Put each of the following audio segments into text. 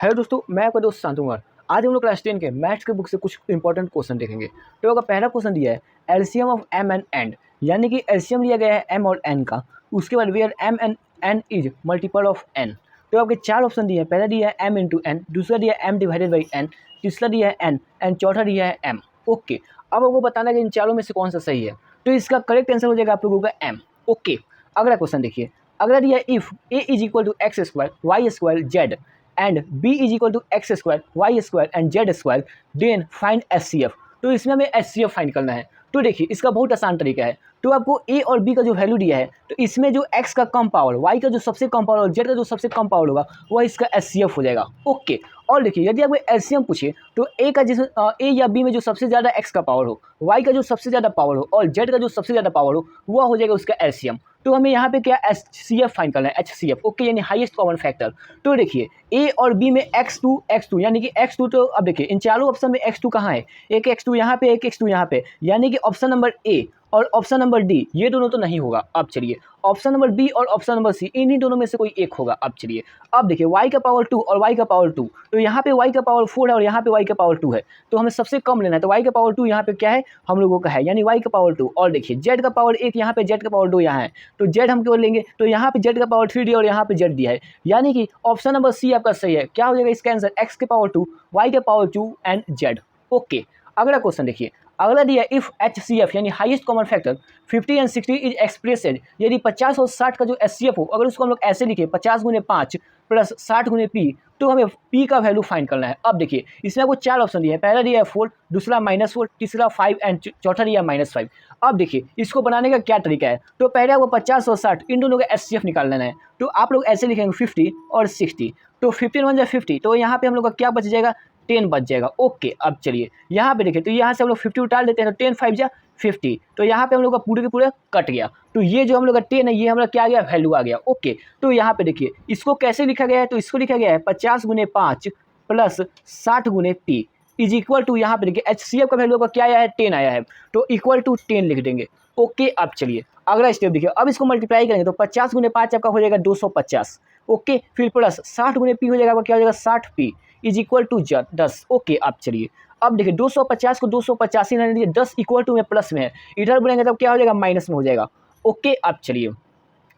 Hello दोस्तों, मैं आपका दोस्त शांतु कुमार। आज हम लोग क्लास 10 के मैथ्स के बुक से कुछ इंपॉर्टेंट क्वेश्चन देखेंगे। तो आपका पहला क्वेश्चन दिया है LCM of M and N, यानी कि एलसीएम लिया गया है एम और एन का। उसके बाद where M and N is multiple of N. तो आपके चार ऑप्शन दिए हैं। पहला दिया है एम इंटू एन, दूसरा दिया है एम डिवाइडेड बाई एन, तीसरा दिया है एन एंड चौथा दिया है एम। ओके, अब आपको बताना है कि इन चारों में से कौन सा सही है। तो इसका करेक्ट आंसर हो जाएगा आप लोगों का एम। ओके, अगला क्वेश्चन देखिए। अगला दिया है if A is equal to X square Y square Z and b is equal to X square Y square and Z square, then find HCF। तो इसमें हमें HCF फाइंड करना है। तो देखिए, इसका बहुत आसान तरीका है। तो आपको a और b का जो वैल्यू दिया है, तो इसमें जो x का कम पावर, y का जो सबसे कम पावर और z का जो सबसे कम पावर होगा वह इसका HCF हो जाएगा। ओके, और देखिए यदि आपको LCM पूछे तो a का जिस a या b में जो सबसे ज़्यादा x का पावर हो, y का जो सबसे ज़्यादा पावर हो और z का जो सबसे ज़्यादा पावर हो, वह हो जाएगा उसका LCM। तो हमें यहाँ पे क्या HCF फाइंड करना है, HCF। ओके, यानी हाईएस्ट कॉमन फैक्टर। तो देखिए ए और बी में x2 यानी कि x2, तो अब देखिए इन चारों ऑप्शन में x2 कहाँ है, एक x2 यहाँ पे, एक x2 यहाँ पे, यानी कि ऑप्शन नंबर ए और ऑप्शन नंबर डी ये दोनों तो नहीं होगा। अब चलिए ऑप्शन नंबर बी और ऑप्शन नंबर सी, इन्हीं दोनों में से कोई एक होगा। अब चलिए, अब देखिए y का पावर 2 और y का पावर 2, तो यहाँ पे y का पावर 4 है और यहाँ पे y का पावर 2 है, तो हमें सबसे कम लेना है। तो y का पावर 2 यहाँ पे क्या है, हम लोगों का है, यानी y का पावर 2। और देखिए z का पावर 1 यहाँ पे, z का पावर 2 यहाँ है, तो z हम क्यों लेंगे, तो यहाँ पे z का पावर 3 दिया और यहाँ पे z दिया है, यानी कि ऑप्शन नंबर सी आपका सही है। क्या हो जाएगा इसका आंसर, x के पावर 2, y के पावर 2 एंड z। ओके, अगला क्वेश्चन देखिए। अगला दिया इफ HCF यानी highest common factor 50 and 60 is expressed, यदि 50 और 60 का जो HCF हो, अगर उसको हम लोग ऐसे लिखे 50 गुने 5 प्लस 60 गुने P, तो हमें P का वैल्यू फाइंड करना है। अब देखिए इसमें आपको चार ऑप्शन दिए हैं। पहला दिया है 4, दूसरा -4, तीसरा 5 एंड चौथा दिया -5। अब देखिए इसको बनाने का क्या तरीका है। तो पहले आपको 50 और 60 इन दोनों का HCF निकाल लेना है। तो आप लोग ऐसे लिखेंगे 50 और 60, तो 15 1 50, तो यहाँ पे हम लोग का क्या बच जाएगा, 10 बच जाएगा। ओके, अब चलिए यहाँ पे देखिए, तो यहाँ से हम लोग 50 उतार लेते हैं, तो 10 5 जा 50, तो यहाँ पे हम लोग का पूरे के पूरे कट गया। तो ये जो हम लोग का 10 है, ये हमारा क्या आ गया, वैल्यू आ गया। ओके, तो यहाँ पे देखिए इसको कैसे लिखा गया है, तो इसको लिखा गया है 50 गुने 5 प्लस 60 गुने P इज इक्वल टू, यहाँ पे देखिए HCF का वैल्यू का क्या आया है, 10 आया है, तो इक्वल टू 10 लिख देंगे। ओके, अब चलिए अगला स्टेप देखिए। अब इसको मल्टीप्लाई करेंगे तो 50 गुने 5 आपका हो जाएगा 250। ओके, फिर प्लस 60 गुने P हो जाएगा आपका क्या हो जाएगा, 60P is equal to 10। Okay, अब चलिए अब देखिए 250 को 285 रहने दीजिए, 10 इक्वल टू में प्लस में है, इधर बढ़ेंगे तब क्या हो जाएगा, माइनस में हो जाएगा। ओके, अब चलिए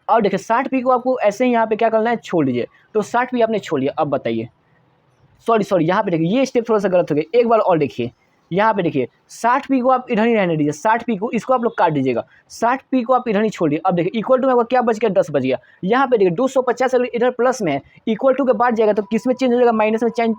और देखिए 60P को आपको ऐसे ही यहाँ पे क्या करना है, छोड़ दीजिए। तो 60P आपने छोड़ लिया। अब बताइए, सॉरी यहाँ पे देखिए ये स्टेप थोड़ा सा गलत हो गया, एक बार और देखिए। यहाँ पे देखिए 60P को आप इधर ही रहने दीजिए, 60P को इसको आप लोग काट दीजिएगा, 60P को आप इधर ही छोड़ दीजिए। अब देखिए इक्वल टू में आपको क्या बच गया, 10 बच गया। यहाँ पे देखिए 250 अगर इधर प्लस में है, इक्वल टू के बाद जाएगा तो किस में चेंज हो जाएगा, माइनस में चेंज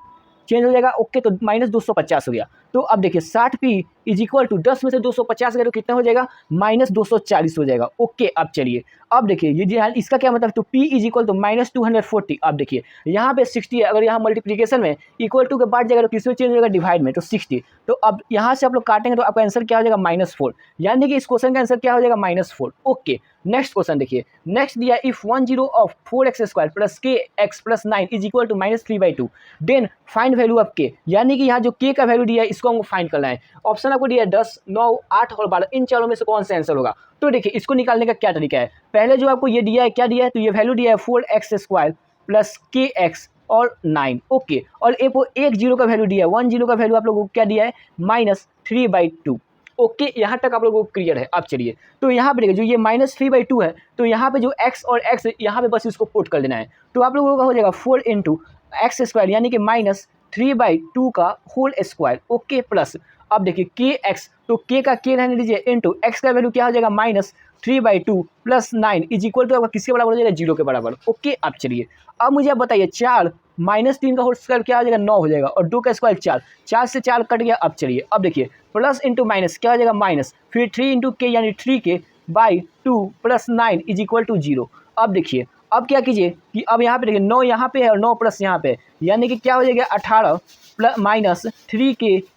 हो जाएगा। ओके, तो -250 हो गया। तो अब देखिए 60P इज इक्वल टू 10 में से 250 गया तो कितना हो जाएगा, -240 हो जाएगा। ओके, अब चलिए अब देखिए ये जो है इसका क्या मतलब, तो P इज इक्वल टू -240। अब देखिए यहाँ पे 60 है, अगर यहाँ मल्टीप्लीकेशन में इक्वल टू के बाद जाएगा तो किस में चेंज हो जाएगा, डिवाइड में, तो 60। तो अब यहाँ से आप लोग काटेंगे तो आपका आंसर क्या हो जाएगा, -4, यानी कि इस क्वेश्चन का आंसर क्या हो जाएगा, -4। ओके, नेक्स्ट क्वेश्चन देखिए। नेक्स्ट दिया if 10 of 4x² plus kx plus 9 is equal to -3/2, then find value of k, यानी कि यहाँ जो k का वैल्यू दिया है इसको हमको फाइंड करना है। ऑप्शन आपको दिया है 10, 9, 8 और 12, इन चारों में से कौन सा आंसर होगा। तो देखिए इसको निकालने का क्या तरीका है। पहले जो आपको ये दिया है, क्या दिया है, तो ये वैल्यू दिया है 4x² प्लस kx और 9। ओके, और एक जीरो का वैल्यू दिया है, 10 का वैल्यू आप लोगों को क्या दिया है, -3/2। ओके, यहाँ तक आप लोगों को क्लियर है। अब चलिए तो यहाँ पे देखिए जो ये -3/2 है, तो यहाँ पे जो x और x यहाँ पे बस इसको पुट कर देना है। तो आप लोगों का हो जाएगा 4 × x² यानी कि -3/2 का होल स्क्वायर। ओके, प्लस अब देखिए kx, तो k का k रहने दीजिए, इंटू x का वैल्यू क्या हो जाएगा, -3/2 प्लस 9 इज इक्वल टू आपका किसके बराबर हो जाएगा, 0 के बराबर। ओके, अब चलिए अब मुझे आप बताइए 4 -3 का होल स्क्वायर क्या हो जाएगा, 9 हो जाएगा, और 2 का स्क्वायर 4, 4 से 4 कट गया। अब चलिए अब देखिए प्लस इंटू माइनस क्या हो जाएगा, माइनस, फिर 3 × k यानी 3k/2 plus 9 is equal to 0। अब देखिए अब क्या कीजिए कि अब यहाँ पे देखिए 9 यहाँ पे है और 9 प्लस यहाँ पे है, यानी कि क्या हो जाएगा 18 प्लस -3k/2।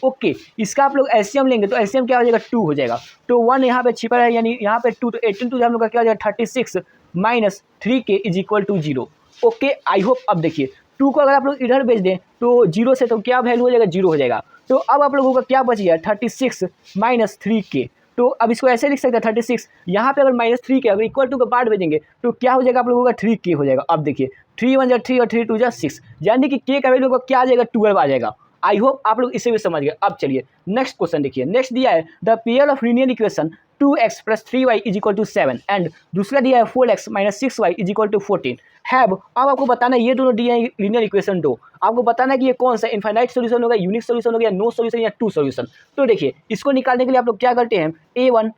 ओके, इसका आप लोग एलसीएम लेंगे तो एलसीएम क्या हो जाएगा, 2 हो जाएगा। तो 1 यहाँ पे छिपा है, यानी यहाँ पे 2, तो 18 टू हम लोग का क्या हो जाएगा, 36 -3k is equal to 0। Okay, I hope. अब देखिए 2 को अगर आप लोग इधर भेज दें तो 0 से तो क्या वैल्यू हो जाएगा, 0 हो जाएगा। तो अब आप लोगों का क्या बच गया, 36 -3k, तो अब इसको ऐसे लिख सकते हैं 36, यहाँ पे अगर -3 के अगर इक्वल टू का पार्ट भेजेंगे तो क्या हो जाएगा आप लोगों का 3k हो जाएगा। अब देखिए 3 1 जा 3 और 3 2 जा 6, यानी कि k का वैल्यू क्या आ जाएगा 12 आ जाएगा। आई होप आप लोग इसे भी समझ गए। अब चलिए नेक्स्ट क्वेश्चन देखिए, नेक्स्ट दिया है the pair of linear equation 2x + 3y = 7 and दूसरा दिया है 4x - 6y = 14 हैव। अब आपको बताना है ये दोनों दिए हैं लीनियर इक्वेशन दो, आपको बताना है कि ये कौन सा इनफाइनाइट सॉल्यूशन होगा, यूनिक सॉल्यूशन होगा, या नो सॉल्यूशन या टू सॉल्यूशन। तो देखिए इसको निकालने के लिए आप लोग क्या करते हैं, a1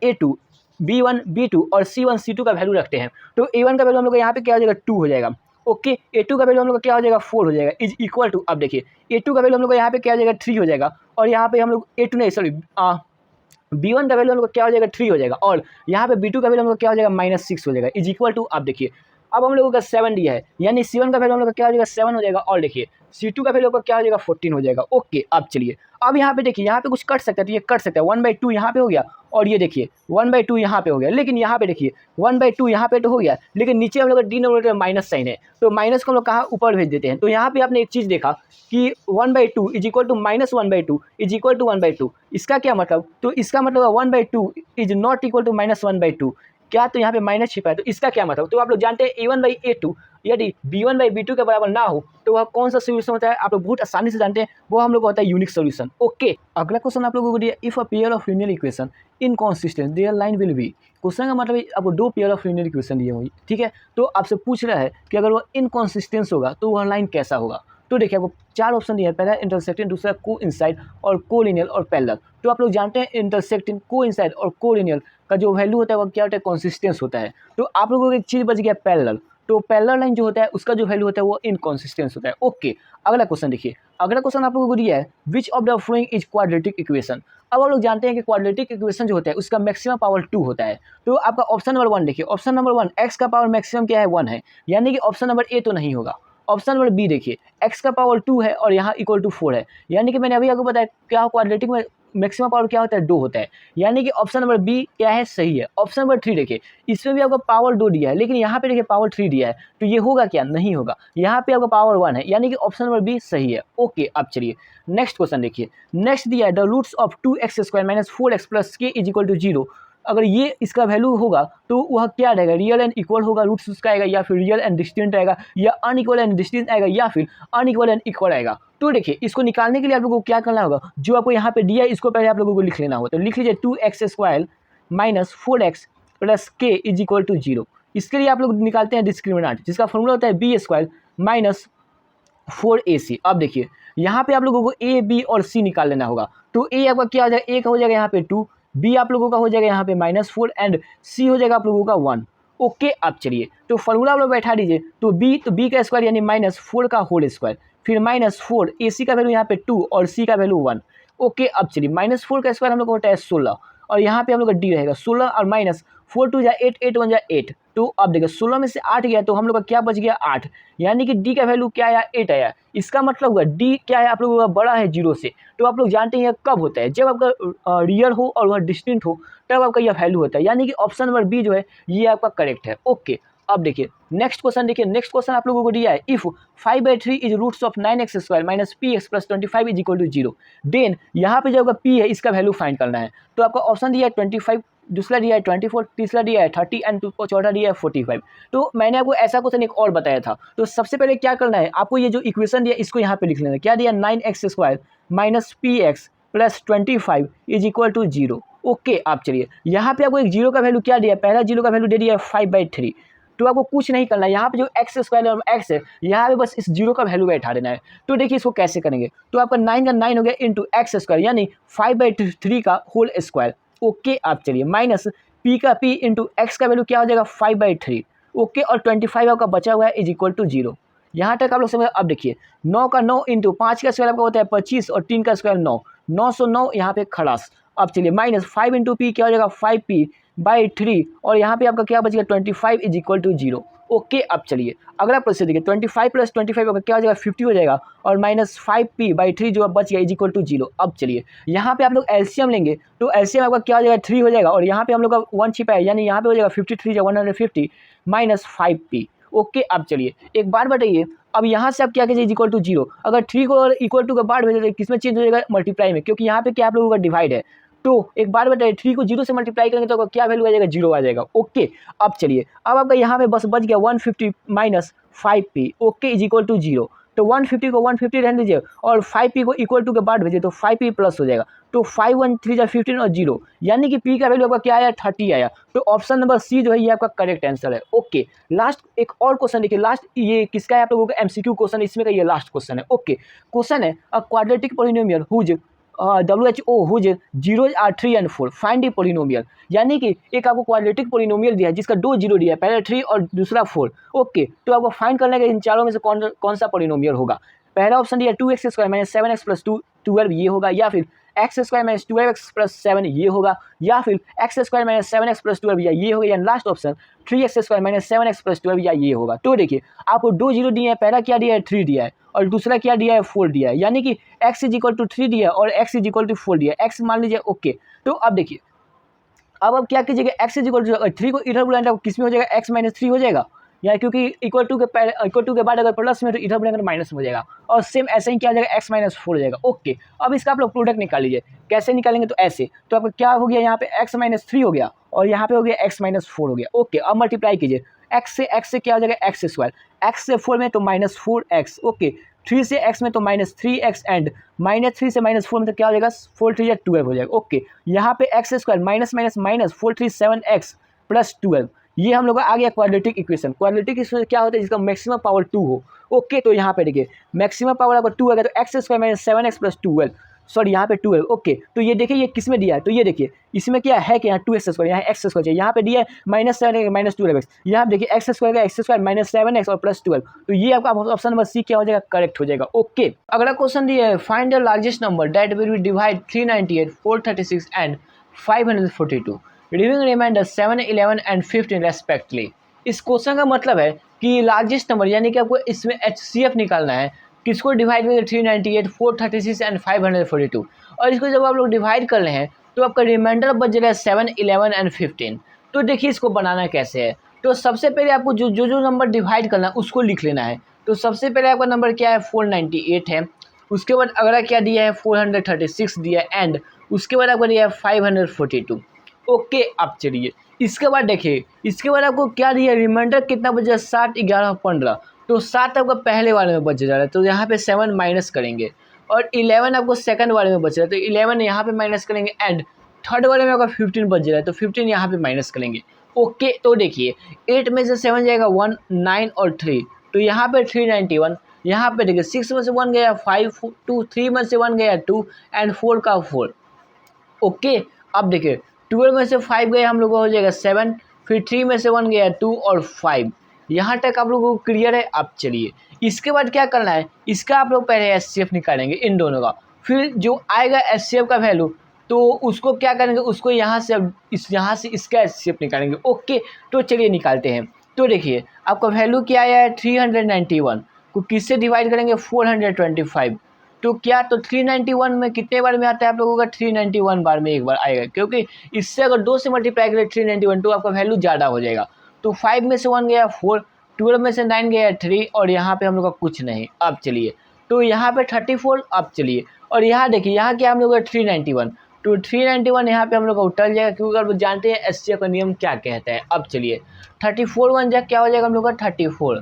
a2 b1 b2 और c1 c2 का वैल्यू रखते हैं। तो a1 का वैल्यू हम लोग यहाँ पे क्या हो जाएगा 2 हो जाएगा, ओके। a2 का वैल्यू हम लोग का क्या हो जाएगा 4 हो जाएगा इज इक्वल टू, अब देखिए a2 का वैल्यू हम लोग यहाँ पे क्या हो जाएगा 3 हो जाएगा, और यहाँ पे हम लोग a2 नहीं सॉरी b1 का वैल्यू हम लोग क्या हो जाएगा 3 हो जाएगा, और यहाँ पे b2 का वैल्यू हम लोग क्या हो जाएगा -6 हो जाएगा इज इक्वल टू। अब देखिए अब हम लोगों का 7 दिया है, यानी c1 का वैल्यू हम लोग का क्या हो जाएगा 7 हो जाएगा, और देखिए c2 का वैल्यू क्या हो जाएगा 14 हो जाएगा, ओके। अब चलिए अब यहाँ पे देखिए यहाँ पे कुछ कट सकता है, तो ये कट सकता है 1/2 यहाँ पे हो गया, और ये देखिए 1/2 यहाँ पे हो गया, लेकिन यहाँ पे देखिए 1/2 यहाँ पे तो हो गया, लेकिन नीचे हम लोग का डिनोमिनेटर माइनस साइन है, तो माइनस को हम लोग कहाँ ऊपर भेज देते हैं। तो यहाँ पे आपने एक चीज़ देखा कि 1/2 = -1/2 = 1/2, इसका क्या मतलब, तो इसका मतलब 1/2 इज नॉट इक्वल टू -1/2, क्या, तो यहाँ पे माइनस छिपा है, तो इसका क्या मतलब, तो आप लोग जानते हैं a1/a2 यदि b1/b2 के बराबर ना हो तो वह कौन सा सोल्यूशन होता है, आप लोग बहुत आसानी से जानते हैं, वो हम लोग को होता है यूनिक सोल्यूशन, ओके। अगला क्वेश्चन आप लोगों को दिया, if a pair of linear equation inconsistent their line will be. Question का मतलब है आपको दो पेयर ऑफ लीनियर इक्वेशन दिए हुए, ठीक है, तो आपसे पूछ रहा है कि अगर वह इनकॉन्सिस्टेंस होगा तो वह लाइन कैसा होगा। तो देखिए आपको 4 ऑप्शन दिए हैं, पहला इंटरसेक्टिंग, दूसरा कोइंसाइड और कोलिनियर और पैरेलल। तो आप लोग जानते हैं इंटरसेक्टिंग, कोइंसाइड और कोलिनियर का जो वैल्यू होता है वो क्या होता है, कंसिस्टेंस होता है। तो आप लोगों को एक चीज़ बच गया पैरेलल, तो पैरेलल लाइन जो होता है उसका जो वैल्यू होता है वो इनकॉन्सिस्टेंस होता है, ओके। अगला क्वेश्चन देखिए, अगला क्वेश्चन आप लोगों को दिया है which of the following is quadratic equation. अब आप लोग जानते हैं कि क्वाड्रेटिक इक्वेशन जो होता है उसका मैक्सिमम पावर 2 होता है। तो आपका ऑप्शन नंबर 1 देखिए, ऑप्शन नंबर 1 एक्स का पावर मैक्सिमम क्या है 1 है, यानी कि ऑप्शन नंबर ए तो नहीं होगा। ऑप्शन नंबर बी देखिए, एक्स का पावर 2 है और यहाँ इक्वल टू 4 है, यानी कि मैंने अभी आपको बताया क्या क्वाड्रेटिक में मैक्सिमम पावर क्या होता है 2 होता है, यानी कि ऑप्शन नंबर बी क्या है सही है। ऑप्शन नंबर 3 देखिए, इसमें भी आपको पावर 2 दिया है, लेकिन यहाँ पे देखिए पावर 3 दिया है, तो ये होगा क्या, नहीं होगा, यहाँ पे आपका पावर 1 है, यानी कि ऑप्शन नंबर बी सही है, ओके। अब चलिए नेक्स्ट क्वेश्चन देखिए, नेक्स्ट दिया है the roots of 2x² - 4x + k = 0। अगर ये इसका वैल्यू होगा तो वह क्या रहेगा, रियल एंड इक्वल होगा, रूट्स उसका आएगा, या फिर रियल एंड डिस्टिंक्ट आएगा, या अनइक्वल एंड डिस्टिंक्ट आएगा, या फिर अनइक्वल एंड इक्वल आएगा। तो देखिए इसको निकालने के लिए आप लोगों को क्या करना होगा, जो आपको यहाँ पे दिया है इसको पहले आप लोगों को लिख लेना होगा। तो लिख लीजिए 2x² - 4x + k = 0। इसके लिए आप लोग निकालते हैं डिस्क्रिमिनेंट, जिसका फॉर्मूला होता है b² - 4ac। अब देखिए यहाँ पे आप लोगों को a b और c निकाल लेना होगा। तो a आपका क्या हो जाएगा, a का हो जाएगा यहाँ पे 2, b आप लोगों का हो जाएगा यहाँ पे -4 एंड c हो जाएगा आप लोगों का 1, ओके। अब चलिए तो फॉर्मूला आप लोग बैठा दीजिए, तो b का स्क्वायर यानी -4 का होल स्क्वायर, फिर -4 ac का वैल्यू यहाँ पे 2 और c का वैल्यू 1, ओके। अब चलिए -4 का स्क्वायर हम लोग को होता है 16, और यहाँ पे हम लोग का डी रहेगा 16 और -4 2 जा 8 8 1 जा 8। तो अब देखिए 16 में से 8 गया तो हम लोग का क्या बच गया 8, यानी कि डी का वैल्यू क्या आया 8 आया। इसका मतलब हुआ डी क्या है आप लोगों का बड़ा है 0 से। तो आप लोग जानते हैं कब होता है, जब आपका रियल हो और वह डिस्टिंक्ट हो तब आपका यह वैल्यू होता है, यानी कि ऑप्शन नंबर बी जो है ये आपका करेक्ट है, ओके। अब देखिए नेक्स्ट क्वेश्चन देखिए, नेक्स्ट क्वेश्चन आप लोगों को दिया है if 5/3 is roots of 9x² - px + 25 = 0 then यहाँ पे जो आपका p है इसका वैल्यू फाइंड करना है। तो आपका ऑप्शन दिया है 25, दूसरा दिया है 24, तीसरा दिया है 30 एंड चौथा दिया है 45। तो मैंने आपको ऐसा क्वेश्चन एक और बताया था। तो सबसे पहले क्या करना है, आपको ये जो इक्वेशन दिया इसको यहाँ पे लिख लेना है। क्या दिया 9x² - px + 25 = 0, ओके। आप चलिए यहाँ पे आपको एक जीरो का वैल्यू क्या दिया है, पहला जीरो का वैल्यू दे दिया है 5/3। तो आपको कुछ नहीं करना है, यहाँ पे जो x² और x है यहाँ पे बस इस जीरो का वैल्यू बैठा देना है। तो देखिए इसको कैसे करेंगे, तो आपका 9 का 9 हो गया इंटू x² यानी 5/3 का होल स्क्वायर, ओके। आप चलिए माइनस p का p इंटू x का वैल्यू क्या हो जाएगा 5/3, ओके, और 25 आपका बचा हुआ है = 0। यहाँ तक आप लोग समझ। अब देखिए 9 का 9 इंटू 5 का स्क्वायर आपका होता है 25 और 3 का स्क्वायर 9, 909 यहाँ पे खलास। अब चलिए -5 इंटू पी क्या हो जाएगा 5p/3 और यहाँ पे आपका क्या बचेगा 25 = 0, ओके। अब चलिए अगला प्रोसेस देखिए 25 + 25 आपका क्या हो जाएगा 50 हो जाएगा और -5p/3 जो बच गया = 0। अब चलिए यहाँ पे आप लोग एलसीएम लेंगे तो एलसीएम आपका क्या हो जाएगा 3 हो जाएगा और यहाँ पे हम लोग का 1 छिपा है यानी यहाँ पे हो जाएगा 53 × 150 -5p, ओके। अब चलिए एक बार बताइए, अब यहाँ से आप क्या कीजिए =0, अगर 3 को इक्वल टू का बार भेज देते किसमें चेंज हो जाएगा मल्टीप्लाई में, क्योंकि यहाँ पे क्या आप लोगों का डिवाइड है। तो एक बार बताइए 3 को 0 से मल्टीप्लाई करेंगे तो आपका क्या वैल्यू आ जाएगा, 0 आ जाएगा। ओके, अब चलिए अब आपका यहाँ पे बस बच गया 150 minus 5p okay is equal to 0। तो 150 को 150 रहने दीजिए और 5p को इक्वल टू के बाद भेजिए तो 5p प्लस हो जाएगा। तो 5 1 3 जा 15 और 0 यानी कि p का वैल्यू आपका क्या आया, 30 आया। तो ऑप्शन नंबर सी जो है ये आपका करेक्ट आंसर है। ओके, लास्ट एक और क्वेश्चन देखिए, लास्ट ये किसका है आप लोगों का एमसीक्यू क्वेश्चन, इसमें का ये लास्ट क्वेश्चन है। ओके, क्वेश्चन है a quadratic polynomial whose WHO whose 0 are 3 and 4 find the polynomial. यानी कि एक आपको क्वाड्रेटिक पोलिनोमियल दिया है जिसका 2 जीरो दिया है, पहले 3 और दूसरा 4। ओके, तो आपको फाइंड करना है कि इन चारों में से कौन सा पोलिनोमियल होगा। पहला ऑप्शन दिया 2x square minus 7x plus 12 ये होगा, या फिर x square minus 12x plus 7 ये होगा, या फिर x square minus 7x plus 12 या ये होगा, या last option 3x square minus 7x plus 12 या ये होगा। तो देखिए आपको 2 जीरो दिए हैं, पहला क्या दिया है 3 दिया है और दूसरा क्या दिया है 4 दिया है, यानी कि x इज इक्वल टू 3 दिया है और x इज इक्वल टू 4 दिया है, x मान लीजिए। ओके, तो अब देखिए अब आप क्या कीजिएगा, x इज इक्वल टू 3 को इधर बुलाएंगे किस में हो जाएगा, x माइनस 3 हो जाएगा, या क्योंकि इक्वल टू के बाद अगर प्लस में तो इधर बुलाएंगे तो माइनस में हो जाएगा, और सेम ऐसे ही क्या हो जाएगा x माइनस 4 हो जाएगा। ओके, अब इसका आप लोग प्रोडक्ट निकाल लीजिए, कैसे निकालेंगे तो ऐसे, तो आपका क्या हो गया यहाँ पे x माइनस 3 हो गया और यहाँ पे हो गया x माइनस 4 हो गया। ओके, अब मल्टीप्लाई कीजिए, x से क्या हो जाएगा एक्स स्क्वायर, x से 4 में तो माइनस 4x। ओके, 3 से x में तो माइनस 3x एंड माइनस 3 से माइनस 4 में तो क्या हो जाएगा 4 3 या 12 हो जाएगा। ओके, यहाँ पे x square minus minus minus 4 3 7x plus 12, ये हम लोग का आ गया क्वाड्रेटिक इक्वेशन। क्वाड्रेटिक इक्वेशन क्या होता है, जिसका मैक्सिमम पावर 2 हो। ओके, तो यहाँ पे देखिए मैक्सिमम पावर अगर 2 आ गया तो x square minus 7x plus 12, sorry यहाँ पे 12। ओके, तो ये देखिए ये किस में दिया है, तो ये देखिए इसमें क्या है कि यहाँ 2x स्क्वायर, यहाँ एक्स स्क्वायर चाहिए, यहाँ पे दिया है माइनस 7 माइनस 12x, यहाँ देखिए एक्स स्क्वायर का एक्स स्क्वायर माइनस 7x और प्लस 12, तो ये आपका ऑप्शन नंबर सी क्या हो जाएगा, करेक्ट हो जाएगा। ओके, अगला क्वेश्चन दिया है find the largest number that will be divide 398 436 and 542 leaving remainder 7 11 and 15 respectively. इस क्वेश्चन का मतलब है कि लार्जेस्ट नंबर यानी कि आपको इसमें HCF निकालना है, किसको डिवाइड करेंगे 398 436 एंड 542, और इसको जब आप लोग डिवाइड कर रहे हैं तो आपका रिमाइंडर बच जाएगा 7 11 एंड 15। तो देखिए इसको बनाना कैसे है, तो सबसे पहले आपको जो नंबर डिवाइड करना है उसको लिख लेना है। तो सबसे पहले आपका नंबर क्या है 498 है, उसके बाद अगला क्या दिया है 436 दिया है, एंड उसके बाद आपको दिया है 542। ओके, अब चलिए इसके बाद देखिए, इसके बाद आपको क्या दिया रिमाइंडर कितना बचा 7 11 15, तो 7 आपका पहले वाले में बच जा रहा है तो यहाँ पे 7 माइनस करेंगे, और 11 आपको सेकंड वाले में बच रहा है तो 11 यहाँ पे माइनस करेंगे, एंड थर्ड वाले में आपका 15 बच जा रहा है तो 15 यहाँ पे माइनस करेंगे। ओके, तो देखिए 8 में से 7 जाएगा 1 9 और 3, तो यहाँ पे 391, यहाँ पे देखिए 6 में से 1 गया 5 2 3 में से 1 गया 2 एंड 4 का 4। ओके, अब देखिए 12 में से 5 गए हम लोग को हो जाएगा 7, फिर 3 में से 1 गया 2 और 5, यहाँ तक आप लोगों को क्लियर है। अब चलिए इसके बाद क्या करना है, इसका आप लोग पहले HCF निकालेंगे इन दोनों का, फिर जो आएगा HCF का वैल्यू तो उसको क्या करेंगे, उसको यहाँ से इसका HCF निकालेंगे। ओके, तो चलिए निकालते हैं। तो देखिए आपका वैल्यू क्या आया है 391 को किससे डिवाइड करेंगे 425, तो क्या तो 391 में कितने बार में आता है आप लोगों का 391 बार में एक बार आएगा, क्योंकि इससे अगर 2 से मल्टीप्लाई करें 391 तो आपका वैल्यू ज़्यादा हो जाएगा। तो 5 में से 1 गया 4, 12 में से 9 गया 3 और यहाँ पे हम लोग का कुछ नहीं। अब चलिए तो यहाँ पे 34, अब चलिए और यहाँ देखिए यहाँ क्या हम लोग का 391, तो 391 यहाँ पे हम लोग का उठल जाएगा, क्योंकि अगर जानते हैं HCF का नियम क्या कहता है। अब चलिए 34 1 जा क्या हो जाएगा हम लोग का 34,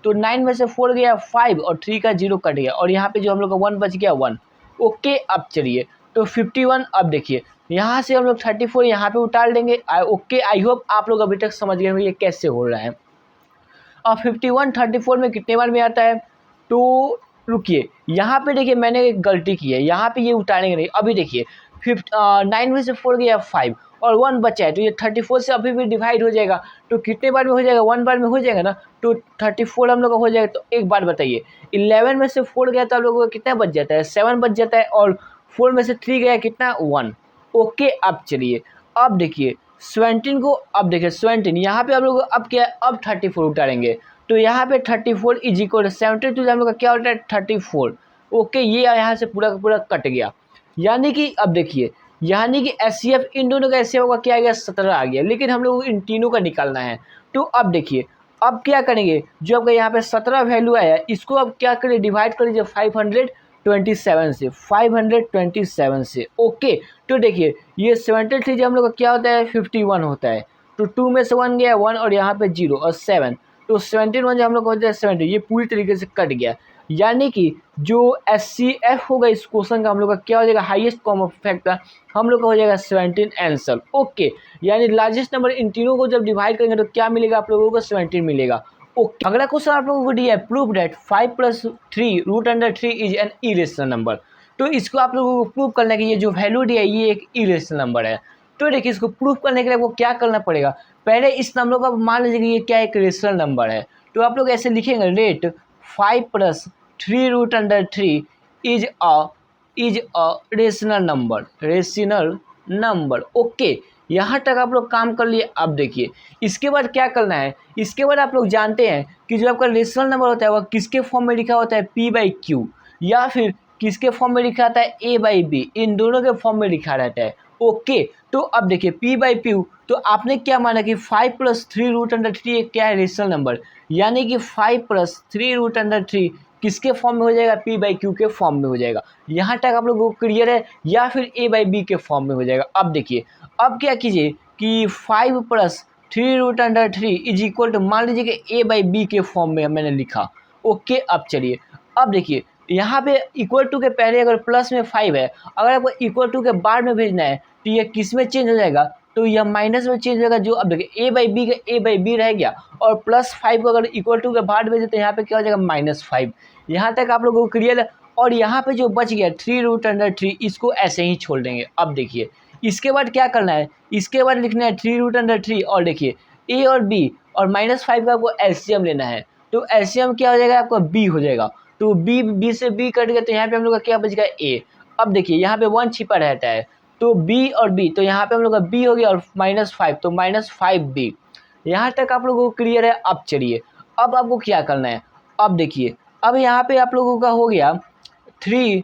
तो 9 में से 4 गया 5 और 3 का 0 कट गया, और यहाँ पे जो हम लोग का 1 बच गया 1। ओके, अब चलिए तो 51, अब देखिए यहाँ से हम लोग 34 यहाँ पे उतार देंगे। ओके, आई होप आप लोग अभी तक समझ गए हो ये कैसे हो रहा है। अब 51 34 में कितने बार में आता है, तो रुकिए यहाँ पे देखिए मैंने एक गलती की है, यहाँ पे ये उतारेंगे नहीं। अभी देखिए 9 में से 4 गया 5 और 1 बचा है, तो ये 34 से अभी भी डिवाइड हो जाएगा, तो कितने बार में हो जाएगा 1 बार में हो जाएगा ना, तो 34 हम लोग का हो जाएगा। तो एक बार बताइए 11 में से 4 गया तो आप लोगों का कितना बच जाता है 7 बच जाता है, और 4 में से 3 गया कितना 1। ओके, अब चलिए अब देखिए 17 को, अब देखिए 17 यहाँ पे आप लोग अब क्या है अब 34 उतारेंगे, तो यहाँ पे 34 इज इक्वल 72 हम लोग का क्या होता है 34। ओके, ये यहाँ से पूरा का पूरा कट गया, यानी कि अब देखिए यानी कि HCF इन दोनों का HCF का क्या आ गया 17 आ गया, लेकिन हम लोग इन तीनों का निकालना है। तो अब देखिए अब क्या करेंगे, जो आपका यहाँ पे 17 वैल्यू आया इसको अब क्या करें डिवाइड कर लीजिए 500, 527 से 527 से। ओके, तो देखिए ये 73 जो हम लोग का क्या होता है 51 होता है, तो 2 में से 1 गया 1 और यहाँ पे 0 और 7, तो 71 जो हम लोग का होता है 70, ये पूरी तरीके से कट गया। यानी कि जो SCF होगा इस क्वेश्चन का हम लोग का क्या हो जाएगा, हाईएस्ट कॉमन फैक्टर हम लोग का हो जाएगा 17 आंसर। ओके, यानी लार्जेस्ट नंबर इन तीनों को जब डिवाइड करेंगे तो क्या मिलेगा आप लोगों को 17 मिलेगा। ओके, अगला क्वेश्चन आप लोगों को दिया है prove that 5 + 3 √3 is an irrational number. तो इसको आप लोगों को प्रूव करना है कि ये जो वैल्यू दिया है ये एक इरेशनल नंबर है। तो देखिए इसको प्रूव करने के लिए आपको क्या करना पड़ेगा, पहले इस नंबर को मान लीजिए कि ये क्या एक रेशनल नंबर है, तो आप लोग ऐसे लिखेंगे rate 5 + 3 √3 is a rational number. Okay, यहाँ तक आप लोग काम कर लिए। अब देखिए इसके बाद क्या करना है, इसके बाद आप लोग जानते हैं कि जो आपका रेशनल नंबर होता है वह किसके फॉर्म में लिखा होता है P/Q, या फिर किसके फॉर्म में लिखा आता है A/B, इन दोनों के फॉर्म में लिखा रहता है। ओके, तो अब देखिए P/Q, तो आपने क्या माना कि 5 + 3 √3 एक क्या है रेशनल नंबर, यानी कि 5 + 3 √3 किसके फॉर्म में हो जाएगा, P/Q के फॉर्म में हो जाएगा। यहाँ तक आप लोगों को क्लियर है, या फिर A/B के फॉर्म में हो जाएगा। अब देखिए अब क्या कीजिए कि 5 + 3 √3 इज इक्वल टू, मान लीजिए कि A/B के फॉर्म में मैंने लिखा। ओके, अब चलिए अब देखिए यहाँ पे इक्वल टू के पहले अगर प्लस में 5 है, अगर आपको इक्वल टू के बाद में भेजना है तो ये किस में चेंज हो जाएगा, तो यह माइनस में चेंज होगा। जो अब देखिए A/B का A/B रह गया, और +5 को अगर इक्वल टू के बाद भेजे तो यहाँ पे क्या हो जाएगा -5। यहाँ तक आप लोगों को क्लियर है। और यहाँ पे जो बच गया 3 √3 इसको ऐसे ही छोड़ देंगे। अब देखिए इसके बाद क्या करना है, इसके बाद लिखना है 3 √3, और देखिए A और B और -5 का आपको एलसीएम लेना है, तो एलसीएम क्या हो जाएगा आपका B हो जाएगा। तो B से B कट गया, तो यहाँ पे हम लोग का क्या बच गया A। अब देखिए यहाँ पे 1 छिपा रहता है, तो B और B, तो यहाँ पे हम लोग का B हो गया और -5, तो -5B। यहाँ तक आप लोगों को क्लियर है। अब चलिए अब आपको क्या करना है, अब देखिए अब यहाँ पे आप लोगों का हो गया 3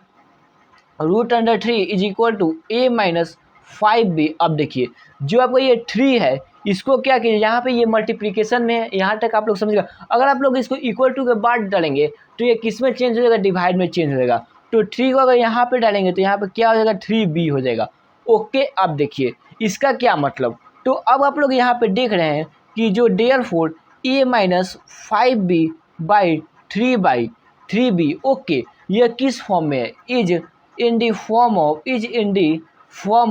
√3 is equal to A - 5B। अब देखिए जो आपको ये 3 है इसको क्या कीजिए, यहाँ पे ये मल्टीप्लिकेशन में है, यहाँ तक आप लोग समझिएगा। अगर आप लोग इसको इक्वल टू के बाद डालेंगे तो ये किस में चेंज हो जाएगा, डिवाइड में चेंज हो जाएगा। तो 3 को अगर यहाँ पे डालेंगे तो यहाँ पे क्या हो जाएगा 3B हो जाएगा। ओके, अब देखिए इसका क्या मतलब, तो अब आप लोग यहाँ पे देख रहे हैं कि जो therefore A - 5B by 3/3B। Okay, यह किस फॉर्म में है, is in the form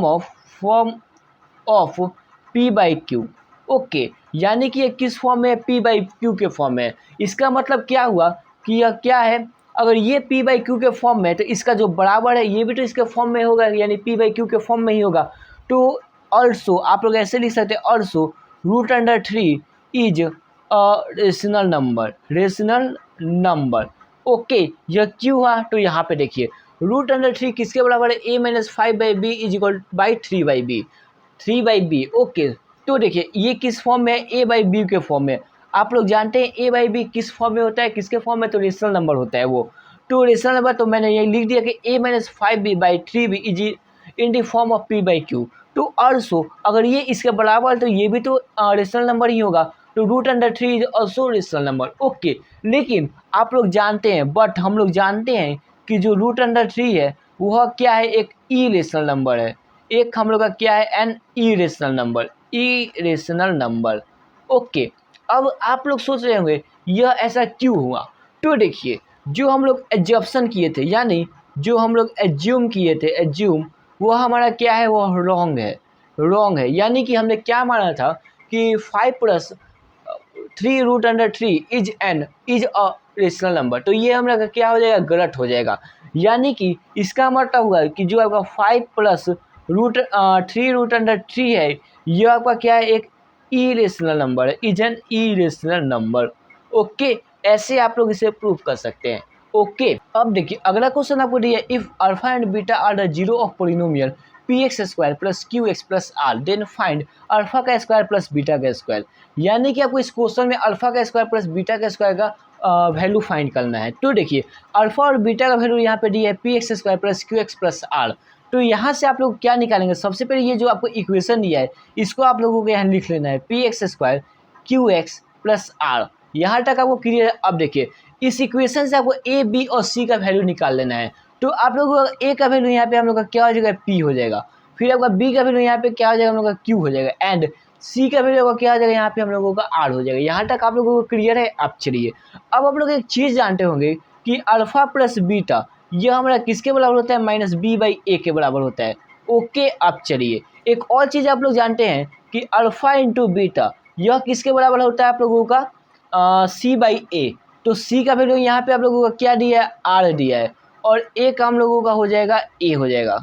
of P/Q। Okay, यानी कि ये किस फॉर्म में है, P/Q के फॉर्म में है। इसका मतलब क्या हुआ कि यह क्या है, अगर ये P/Q के फॉर्म में है तो इसका जो बराबर है ये भी तो इसके फॉर्म में होगा, यानी P/Q के फॉर्म में ही होगा। तो ऑल्सो आप लोग ऐसे लिख सकते हैं, also √3 is a rational number. Okay, यह क्यों हुआ, तो यहाँ पे देखिए √3 किसके बराबर है, A - 5/B is equal by 3/B। Okay, तो देखिए ये किस फॉर्म में है, A/B के फॉर्म में। आप लोग जानते हैं A/B किस फॉर्म में होता है, किसके फॉर्म में, तो रेशनल नंबर होता है वो। तो रेशनल नंबर, तो मैंने ये लिख दिया कि A - 5B by 3B is in the form of P/Q। तो ऑल्सो अगर ये इसके बराबर तो ये भी तो रेशनल नंबर ही होगा, तो √3 is also rational number. Okay, लेकिन आप लोग जानते हैं, बट हम लोग जानते हैं कि जो √3 है वह क्या है, एक इरेशनल नंबर है। एक हम लोग का क्या है, एन इरेशनल नंबर। ओके, अब आप लोग सोच रहे होंगे यह ऐसा क्यों हुआ, तो देखिए जो हम लोग एजप्शन किए थे, यानी जो हम लोग एज्यूम किए थे, वह हमारा क्या है, वह रॉन्ग है। यानी कि हमने क्या माना था कि 5 + 3 √3 इज अ रेशनल नंबर, तो ये हम लोग का क्या हो जाएगा, गलत हो जाएगा। यानी कि इसका मतलब हुआ कि जो आपका 5 + 3 √3 है, यह आपका क्या है, एक इरेशनल नंबर है, is an irrational number. Okay, ऐसे आप लोग इसे प्रूव कर सकते हैं। ओके, अब देखिए अगला क्वेश्चन आपको दिया है, if alpha and beta are the zero of polynomial px² + qx + r then find alpha का स्क्वायर प्लस बीटा का स्क्वायर। यानी कि आपको इस क्वेश्चन में अल्फा का स्क्वायर प्लस बीटा का स्क्वायर का वैल्यू फाइंड करना है। तो देखिए अल्फा और बीटा का वैल्यू यहाँ पे दिया है px² + qx + r। तो यहाँ से आप लोग क्या निकालेंगे, सबसे पहले ये जो आपको इक्वेशन दिया है इसको आप लोगों को यहाँ लिख लेना है, px² qx + r। यहाँ तक आपको क्लियर है। अब देखिए इस इक्वेशन से आपको A, B और C का वैल्यू निकाल लेना है। तो आप लोगों का ए का वैल्यू यहाँ पे हम लोग का क्या हो जाएगा, पी हो जाएगा। फिर आपका बी का वैल्यू यहाँ पे क्या हो जाएगा, हम लोग का क्यू हो जाएगा। एंड सी का वैल्यू का क्या हो जाएगा, यहाँ पे हम लोगों का आर हो जाएगा। यहाँ तक आप लोगों को क्लियर है। अब चलिए, अब आप लोग एक चीज़ जानते होंगे कि अल्फा प्लस बीटा यह हमारा किसके बराबर होता है, माइनस बी बाई ए के बराबर होता है। ओके, अब चलिए एक और चीज़ आप लोग जानते हैं कि अल्फा इंटू बीटा यह किसके बराबर होता है आप लोगों का, सी बाई ए। तो सी का वैल्यू यहाँ पे आप लोगों का क्या दिया है, आर दिया है, और ए का हम लोगों का हो जाएगा ए हो जाएगा।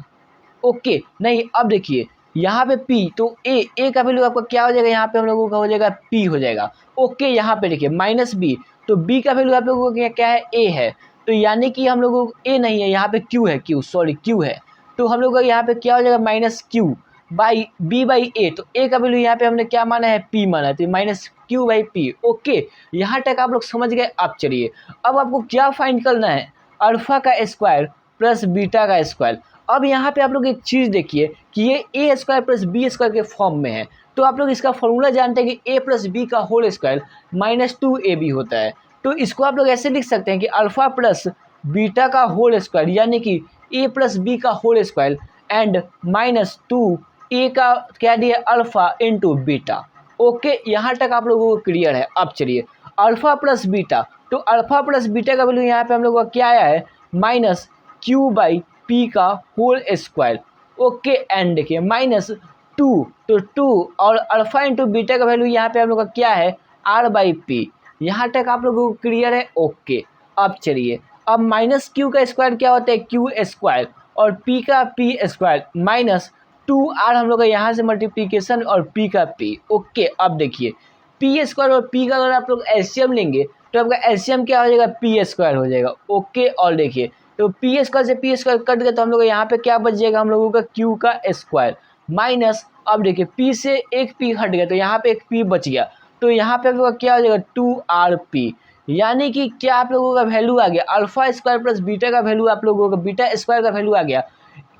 ओके, नहीं अब देखिए यहाँ पे P, तो ए का वैल्यू आपका क्या हो जाएगा, यहाँ पे हम लोगों का हो जाएगा P हो जाएगा। ओके, यहाँ पे देखिए माइनस बी, तो B का वैल्यू आप लोगों को क्या है, A है। तो यानी कि हम लोगों को A नहीं है, यहाँ पे Q है, Q है। तो हम लोग का यहाँ पे क्या हो जाएगा, minus Q by B by A। तो A का वैल्यू यहाँ पे हमने क्या माना है, P माना है, तो minus Q by P। Okay, यहाँ तक आप लोग समझ गए। अब चलिए, अब आपको क्या फाइंड करना है, अल्फा का स्क्वायर प्लस बीटा का स्क्वायर। अब यहाँ पे आप लोग एक चीज़ देखिए कि ये ए स्क्वायर प्लस बी स्क्वायर के फॉर्म में है। तो आप लोग इसका फॉर्मूला जानते हैं कि ए प्लस बी का होल स्क्वायर माइनस 2ab होता है। तो इसको आप लोग ऐसे लिख सकते हैं कि अल्फा प्लस बीटा का होल स्क्वायर, यानी कि ए प्लस बी का whole square and minus 2a का क्या दिया, अल्फा इंटू बीटा। ओके, यहाँ तक आप लोगों को क्लियर है। अब चलिए, अल्फा प्लस बीटा, तो अल्फा प्लस बीटा का वैल्यू यहाँ पे हम लोगों का क्या आया है, माइनस क्यू बाई पी का होल स्क्वायर। ओके, एंड देखिए माइनस 2, तो 2 और अल्फा इंटू बीटा का वैल्यू यहाँ पे हम लोग का क्या है, आर बाई पी। यहाँ तक आप लोगों को क्लियर है। ओके, अब चलिए, अब माइनस क्यू का स्क्वायर क्या होता है, क्यू स्क्वायर, और पी का पी स्क्वायर माइनस 2r हम लोग का यहाँ से मल्टीप्लीकेशन और पी का पी। ओके, अब देखिए पी स्क्वायर और पी का अगर आप लोग एलसीएम लेंगे तो आपका एलसीएम क्या हो जाएगा, पी स्क्वायर हो जाएगा। ओके, और देखिए तो पी स्क्वायर से पी स्क्वायर कट गया तो हम लोग यहाँ पे क्या बच जाएगा, हम लोगों का क्यू का स्क्वायर माइनस, अब देखिए पी से एक पी हट गया तो यहाँ पे एक पी बच गया, तो यहाँ पे आप लोगों का क्या हो जाएगा, 2rp। यानी कि क्या आप लोगों का वैल्यू आ गया, अल्फा स्क्वायर प्लस बीटा का वैल्यू आप लोगों का, बीटा स्क्वायर का वैल्यू आ गया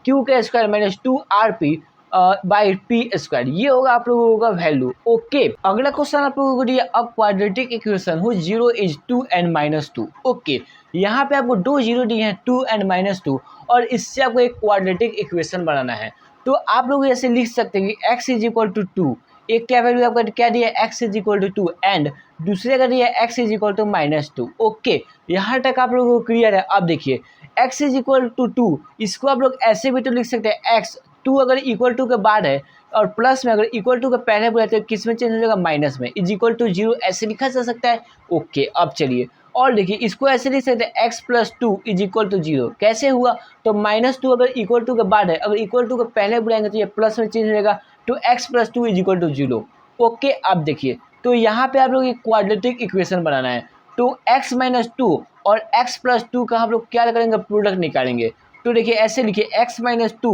क्यू का square minus 2rp by P square. ये होगा आप लोगों का वैल्यू। ओके, अगला क्वेश्चन आप लोगों को दिया, अ क्वाड्रेटिक इक्वेशन हो 0 इज 2 एंड माइनस 2। ओके, यहाँ पे आपको दो जीरो दिए हैं 2 एंड माइनस 2, और इससे आपको एक क्वाड्रेटिक इक्वेशन बनाना है। तो आप लोग ऐसे लिख सकते हैं कि x इज इक्वल टू 2, एक क्या वैल्यू आपका क्या दिया है, x is equal to 2, and दूसरे का दिया है x is equal to minus 2। Okay, यहाँ तक आप लोगों को क्लियर है। अब देखिए x इज इक्वल टू 2, इसको आप लोग ऐसे भी तो लिख सकते हैं, x 2 अगर इक्वल टू के बाद है और प्लस में अगर इक्वल टू के पहले बोले तो किस में चेंज हो जाएगा, माइनस में, इज इक्वल टू 0 ऐसे लिखा जा सकता है। ओके, अब चलिए और देखिए इसको ऐसे लिख सकते हैं, x plus 2 is equal to 0। कैसे हुआ, तो माइनस 2 अगर इक्वल टू के बाद है, अगर इक्वल टू के पहले बुलाएंगे तो ये प्लस में चेंज हो जाएगा, तो x plus 2 is equal to 0। Okay, अब देखिए तो यहाँ पे आप लोग एक क्वाड्रेटिक इक्वेशन बनाना है, तो x माइनस 2 और x प्लस 2 का हम लोग क्या करेंगे, प्रोडक्ट निकालेंगे। तो देखिए ऐसे लिखिए x माइनस 2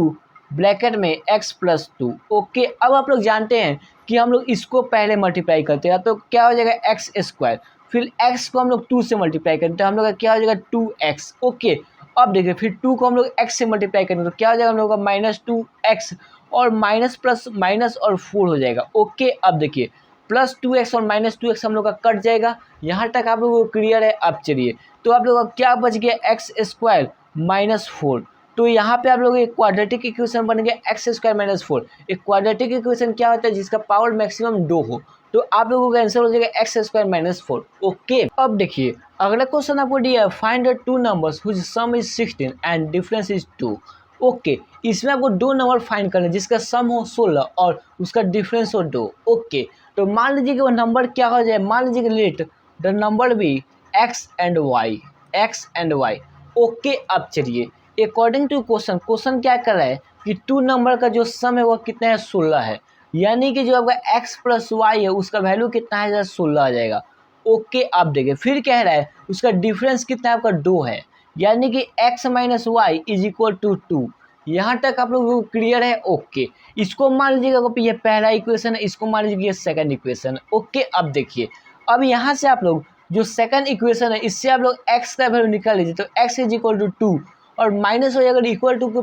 ब्रैकेट में x प्लस 2। ओके, अब आप लोग जानते हैं कि हम लोग इसको पहले मल्टीप्लाई करते हैं तो क्या हो जाएगा, एक्स स्क्वायर, फिर x को हम लोग 2 से मल्टीप्लाई करें तो हम लोग का क्या हो जाएगा, 2x। ओके, अब देखिए फिर 2 को हम लोग x से मल्टीप्लाई करें तो क्या हो जाएगा हम लोग का, माइनस 2x, और माइनस प्लस माइनस और 4 हो जाएगा। ओके, अब देखिए प्लस 2x और माइनस 2x हम लोग का कट जाएगा। यहाँ तक आप लोगों को क्लियर है। अब चलिए तो आप लोगों का क्या बच गया, एक्स स्क्वायर माइनस 4। तो यहाँ पे आप लोग एक क्वाड्रेटिक इक्वेशन बन गया, एक्स स्क्वायर माइनस 4। एक क्वाड्रेटिक इक्वेशन क्या होता है, जिसका पावर मैक्सिमम 2 हो। तो आप लोगों का आंसर हो जाएगा एक्स स्क्वायर माइनस 4। ओके, अब देखिए अगला क्वेश्चन आपको दिया है, find the two numbers whose sum is 16 and difference is 2। Okay, इसमें आपको दो नंबर फाइंड करना है जिसका सम हो 16 और उसका डिफरेंस हो 2। ओके, तो मान लीजिए कि वो नंबर क्या हो जाए, मान लीजिए कि let the number be X and Y. Okay, अब चलिए अकॉर्डिंग टू क्वेश्चन क्या कर रहा है कि टू नंबर का जो सम है वो कितना है, 16 है। यानी कि जो आपका x प्लस वाई है उसका वैल्यू कितना है, 16 आ जाएगा। ओके, अब देखिए फिर कह रहा है उसका डिफरेंस कितना है, आपका 2 है, यानी कि x minus Y is equal to 2। यहाँ तक आप लोगों को क्लियर है। ओके, इसको मान लीजिएगा ये पहला इक्वेशन है, इसको मान लीजिए ये सेकंड इक्वेशन है। ओके, अब देखिए अब यहाँ से आप लोग जो सेकंड इक्वेशन है इससे आप लोग x का वैल्यू निकाल लीजिए, तो x इज इक्वल टू 2 और माइनस हो जाएगा, इक्वल टू के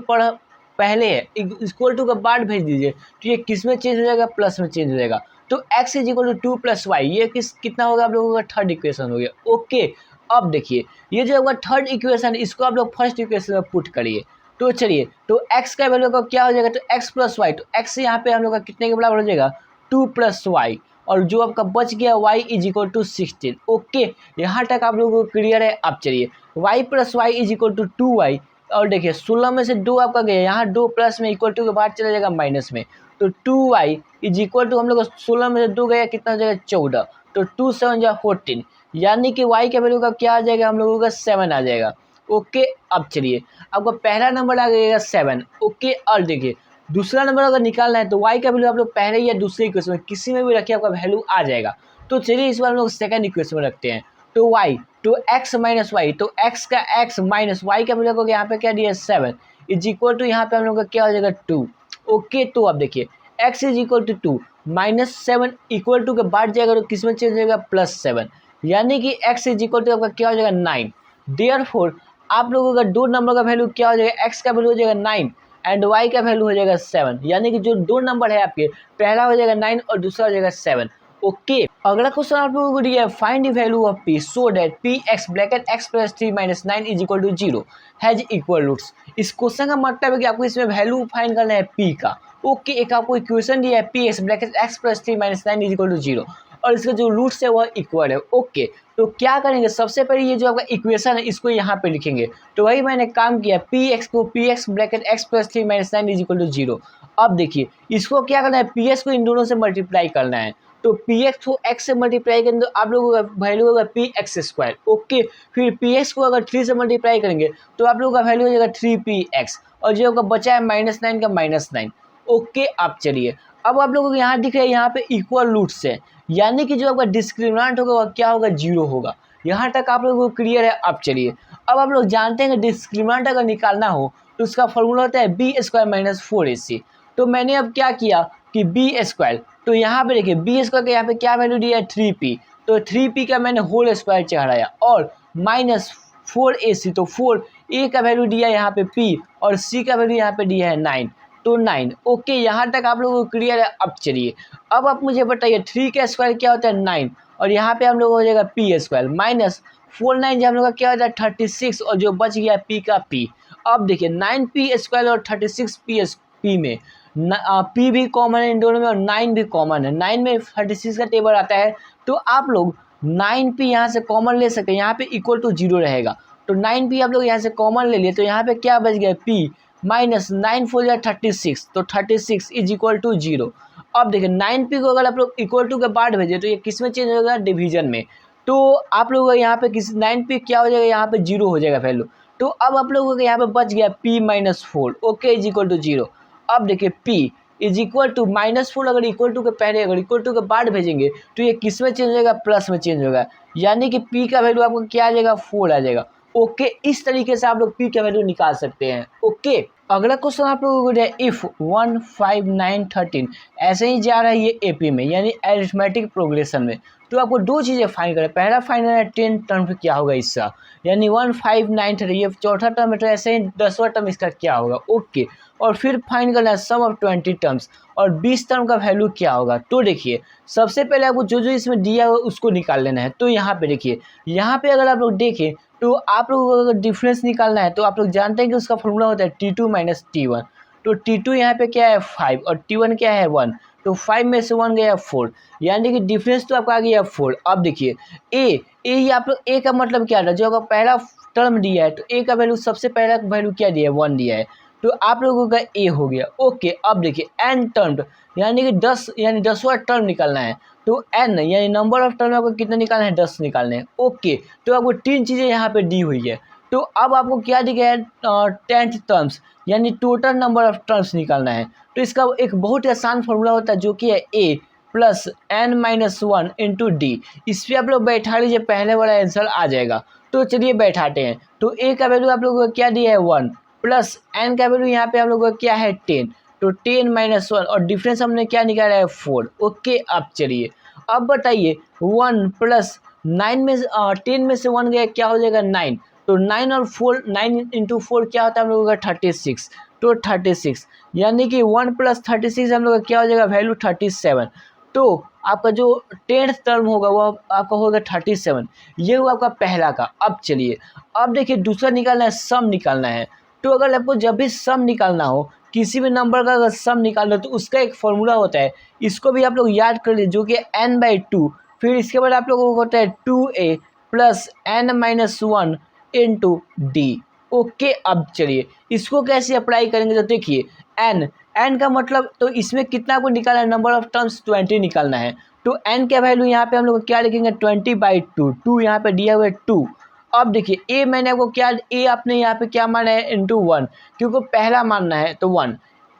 पहले है, इक्वल टू का बाद भेज दीजिए तो ये किस में चेंज हो जाएगा, प्लस में चेंज हो जाएगा। तो x is equal to 2 plus Y, ये कितना होगा आप लोगों का, थर्ड इक्वेशन हो गया। ओके, अब देखिए ये जो आपका थर्ड इक्वेशन इसको आप लोग फर्स्ट इक्वेशन में पुट करिए। तो चलिए तो x का वैल्यू का क्या हो जाएगा, तो x प्लस वाई, तो x यहाँ पे हम लोग का कितने के बराबर हो जाएगा 2 प्लस वाई, और जो आपका बच गया y is equal to 16। Okay, यहाँ तक आप लोगों को क्लियर है। अब चलिए y plus Y is equal to 2y, और देखिए 16 में से 2 आपका गया, यहाँ 2 प्लस में इक्वल टू के बाद चला जाएगा माइनस में, तो 2y इज इक्वल टू हम लोग 16 में से 2 गया कितना हो जाएगा 14, तो 2 7 जा 14, यानी कि y के वैल्यू का क्या आ जाएगा हम लोगों का 7 आ जाएगा। ओके, अब चलिए आपका पहला नंबर आ जाएगा 7। ओके, और देखिए दूसरा नंबर अगर निकालना है तो y का वैल्यू आप लोग पहले या दूसरे इक्वेशन में किसी में भी रखिए आपका वैल्यू आ जाएगा। तो चलिए इस बार हम लोग सेकंड इक्वेशन में रखते हैं, तो y तो x माइनस वाई, तो x का x माइनस y का वैल्यू को यहाँ पे क्या दिया है 7 इज इक्वल टू यहाँ पे हम लोग का क्या हो जाएगा 2। ओके, तो अब देखिए x is equal to 2 minus 7 equal to के बाद जाएगा तो किस में चेंज हो जाएगा +7, यानी कि x इज इक्वल टू आपका क्या हो जाएगा 9। देयरफॉर आप लोगों का दो नंबर का वैल्यू क्या हो जाएगा, x का वैल्यू हो जाएगा 9 एंड y का वैल्यू हो जाएगा 7, यानी कि जो दो नंबर है आपके पहला हो जाएगा 9 और दूसरा हो जाएगा 7। ओके, अगला क्वेश्चन आप लोगों को दिया है find the value of p so that p x bracket x plus 3 minus 9 is equal to 0 has equal roots. इस क्वेश्चन का मतलब है कि आपको इसमें वैल्यू फाइंड करना है p का। ओके, एक आपको इक्वेशन दिया है p x bracket x plus 3 minus 9 is equal to 0 और इसके जो रूट्स है वह इक्वल है। ओके, तो क्या करेंगे, सबसे पहले ये जो आपका इक्वेशन है इसको यहाँ पे लिखेंगे, तो वही मैंने काम किया, पी एक्स को P X bracket X plus 3 minus 9 is equal to 0। अब देखिए इसको क्या करना है, पी एक्स को इन दोनों से मल्टीप्लाई करना है, तो पी एक्स को एक्स से मल्टीप्लाई करेंगे तो आप लोगों का वैल्यू होगा पी एक्स स्क्वायर। ओके, फिर पी एक्स को अगर 3 से मल्टीप्लाई करेंगे तो आप लोगों का वैल्यू हो जाएगा 3px, और जो आपका बचा है -9 का -9। ओके, अब चलिए अब आप लोगों को यहाँ दिख रहा है यहाँ पे इक्वल रूट्स है, यानी कि जो आपका डिस्क्रिमिनेंट होगा वह क्या होगा 0 होगा। यहाँ तक आप लोगों को क्लियर है। अब चलिए अब आप लोग जानते हैं कि डिस्क्रिमिनेंट अगर निकालना हो तो उसका फॉर्मूला होता है बी स्क्वायर माइनस 4ac। तो मैंने अब क्या किया कि बी स्क्वायर, तो यहाँ पे देखिए बी स्क्वायर का यहाँ पे क्या वैल्यू दिया है 3p, तो 3p का मैंने होल स्क्वायर चढ़ाया और माइनस 4ac, तो 4a का वैल्यू दिया है यहाँ पे p और c का वैल्यू यहाँ पे दिया है 9, तो 9। ओके, यहाँ तक आप लोगों को क्लियर है। अब चलिए अब आप मुझे बताइए 3 का स्क्वायर क्या होता है 9, और यहाँ पे हम लोग हो जाएगा पी स्क्वायर माइनस 4 9 जो हम लोग का क्या होता है 36, और जो बच गया पी का पी। अब देखिए 9p स्क्वायर और 36p में पी भी कॉमन है इन दोनों में और 9 भी कॉमन है, 9 में 36 का टेबल आता है, तो आप लोग 9p यहाँ से कॉमन ले सकते हैं, यहाँ पे इक्वल टू 0 रहेगा, तो 9p आप लोग यहाँ से कॉमन ले लिए, तो यहाँ पे क्या बच गया p माइनस 9 4 या 36, तो 36 इज इक्वल टू 0। अब देखिए 9p को अगर आप लोग इक्वल टू के बाद भेजें तो ये किस में चेंज होगा, डिवीजन में, तो आप लोगों का यहाँ पे किस 9p क्या हो जाएगा, यहाँ पे 0 हो जाएगा वैल्यू, तो अब आप लोगों का यहाँ पे बच गया p minus 4। Okay, is equal to 0। अब देखिए p इज इक्वल टू -4 अगर इक्वल टू के पहले अगर इक्वल टू के बाद भेजेंगे तो ये किस में चेंज होगा, प्लस में चेंज होगा, यानी कि p का वैल्यू आपको क्या आ जाएगा 4 आ जाएगा। ओके, इस तरीके से आप लोग p का वैल्यू निकाल सकते हैं। ओके, अगला क्वेश्चन आप लोगों को दिया है इफ 1 5 9 13 ऐसे ही जा रहा है ये एपी में यानी अरिथमेटिक प्रोग्रेशन में, तो आपको दो चीज़ें फाइंड करना है। पहला फाइंड करना है 10 टर्म क्या होगा इसका, यानी 1 5 9 13 ये चौथा टर्म है, तो ऐसे ही 10वां टर्म इसका क्या होगा। ओके, और फिर फाइंड करना है सम ऑफ 20 टर्म्स और 20 टर्म का वैल्यू क्या होगा। तो देखिए सबसे पहले आपको जो जो इसमें दिया हुआ उसको निकाल लेना है। तो यहाँ पे देखिए, यहाँ पे अगर आप लोग देखें तो आप लोगों को अगर डिफरेंस निकालना है तो आप लोग जानते हैं कि उसका फॉर्मूला होता है T2 माइनस T1, तो T2 यहाँ पे क्या है 5 और T1 क्या है 1, तो 5 में से 1 गया 4, यानी कि डिफरेंस तो आपका आ गया 4। अब देखिए ए आप लोग ए का मतलब क्या था, जो आपका पहला टर्म दिया है तो ए का वैल्यू सबसे पहला वैल्यू क्या दिया है 1 दिया है, तो आप लोगों का ए हो गया। ओके, अब देखिए एन टर्म यानी कि 10 यानी 10वां टर्म निकालना है, तो एन यानी नंबर ऑफ टर्म आपको कितना निकालना है 10 निकालने हैं। ओके, तो आपको तीन चीज़ें यहाँ पे दी हुई है, तो अब आपको क्या दिया है 10th टर्म्स यानी टोटल नंबर ऑफ टर्म्स निकालना है। तो इसका एक बहुत ही आसान फॉर्मूला होता है जो कि है A plus N minus 1 into D. इस पर आप लोग बैठा लीजिए, पहले वाला आंसर आ जाएगा। तो चलिए बैठाते हैं, तो ए का वैल्यू आप लोगों को क्या दिया है 1 प्लस एन का वैल्यू यहाँ पे आप लोगों का क्या है 10, तो 10 माइनस 1 और डिफरेंस हमने क्या निकाला है 4। ओके, अब चलिए अब बताइए 1 प्लस 9 में 10 में से 1 गया क्या हो जाएगा 9, तो 9 और 4 9 इंटू 4 क्या होता है हम लोगों का 36, तो 36 यानी कि 1 प्लस 36 हम लोग का क्या हो जाएगा वैल्यू 37। तो आपका जो 10th टर्म होगा वो आपका होगा 37। ये हुआ आपका पहला का। अब चलिए अब देखिए दूसरा निकालना है, सम निकालना है। तो अगर आपको जब भी सम निकालना हो, किसी भी नंबर का अगर सम निकालना हो तो उसका एक फॉर्मूला होता है, इसको भी आप लोग याद कर लीजिए, जो कि n/2। फिर इसके बाद आप लोगों को होता है 2a plus n-1 into D. Okay, अब चलिए इसको कैसे अप्लाई करेंगे, तो देखिए n का मतलब, तो इसमें कितना को निकालना है, नंबर ऑफ टर्म्स 20 निकालना है। तो n का वैल्यू यहाँ पे हम लोग क्या लिखेंगे, 20/2। 2 यहाँ पे दिया हुआ है 2। अब देखिए ए मैंने आपको क्या, ए आपने यहाँ पे क्या माना है, इंटू 1, क्योंकि पहला मानना है तो 1।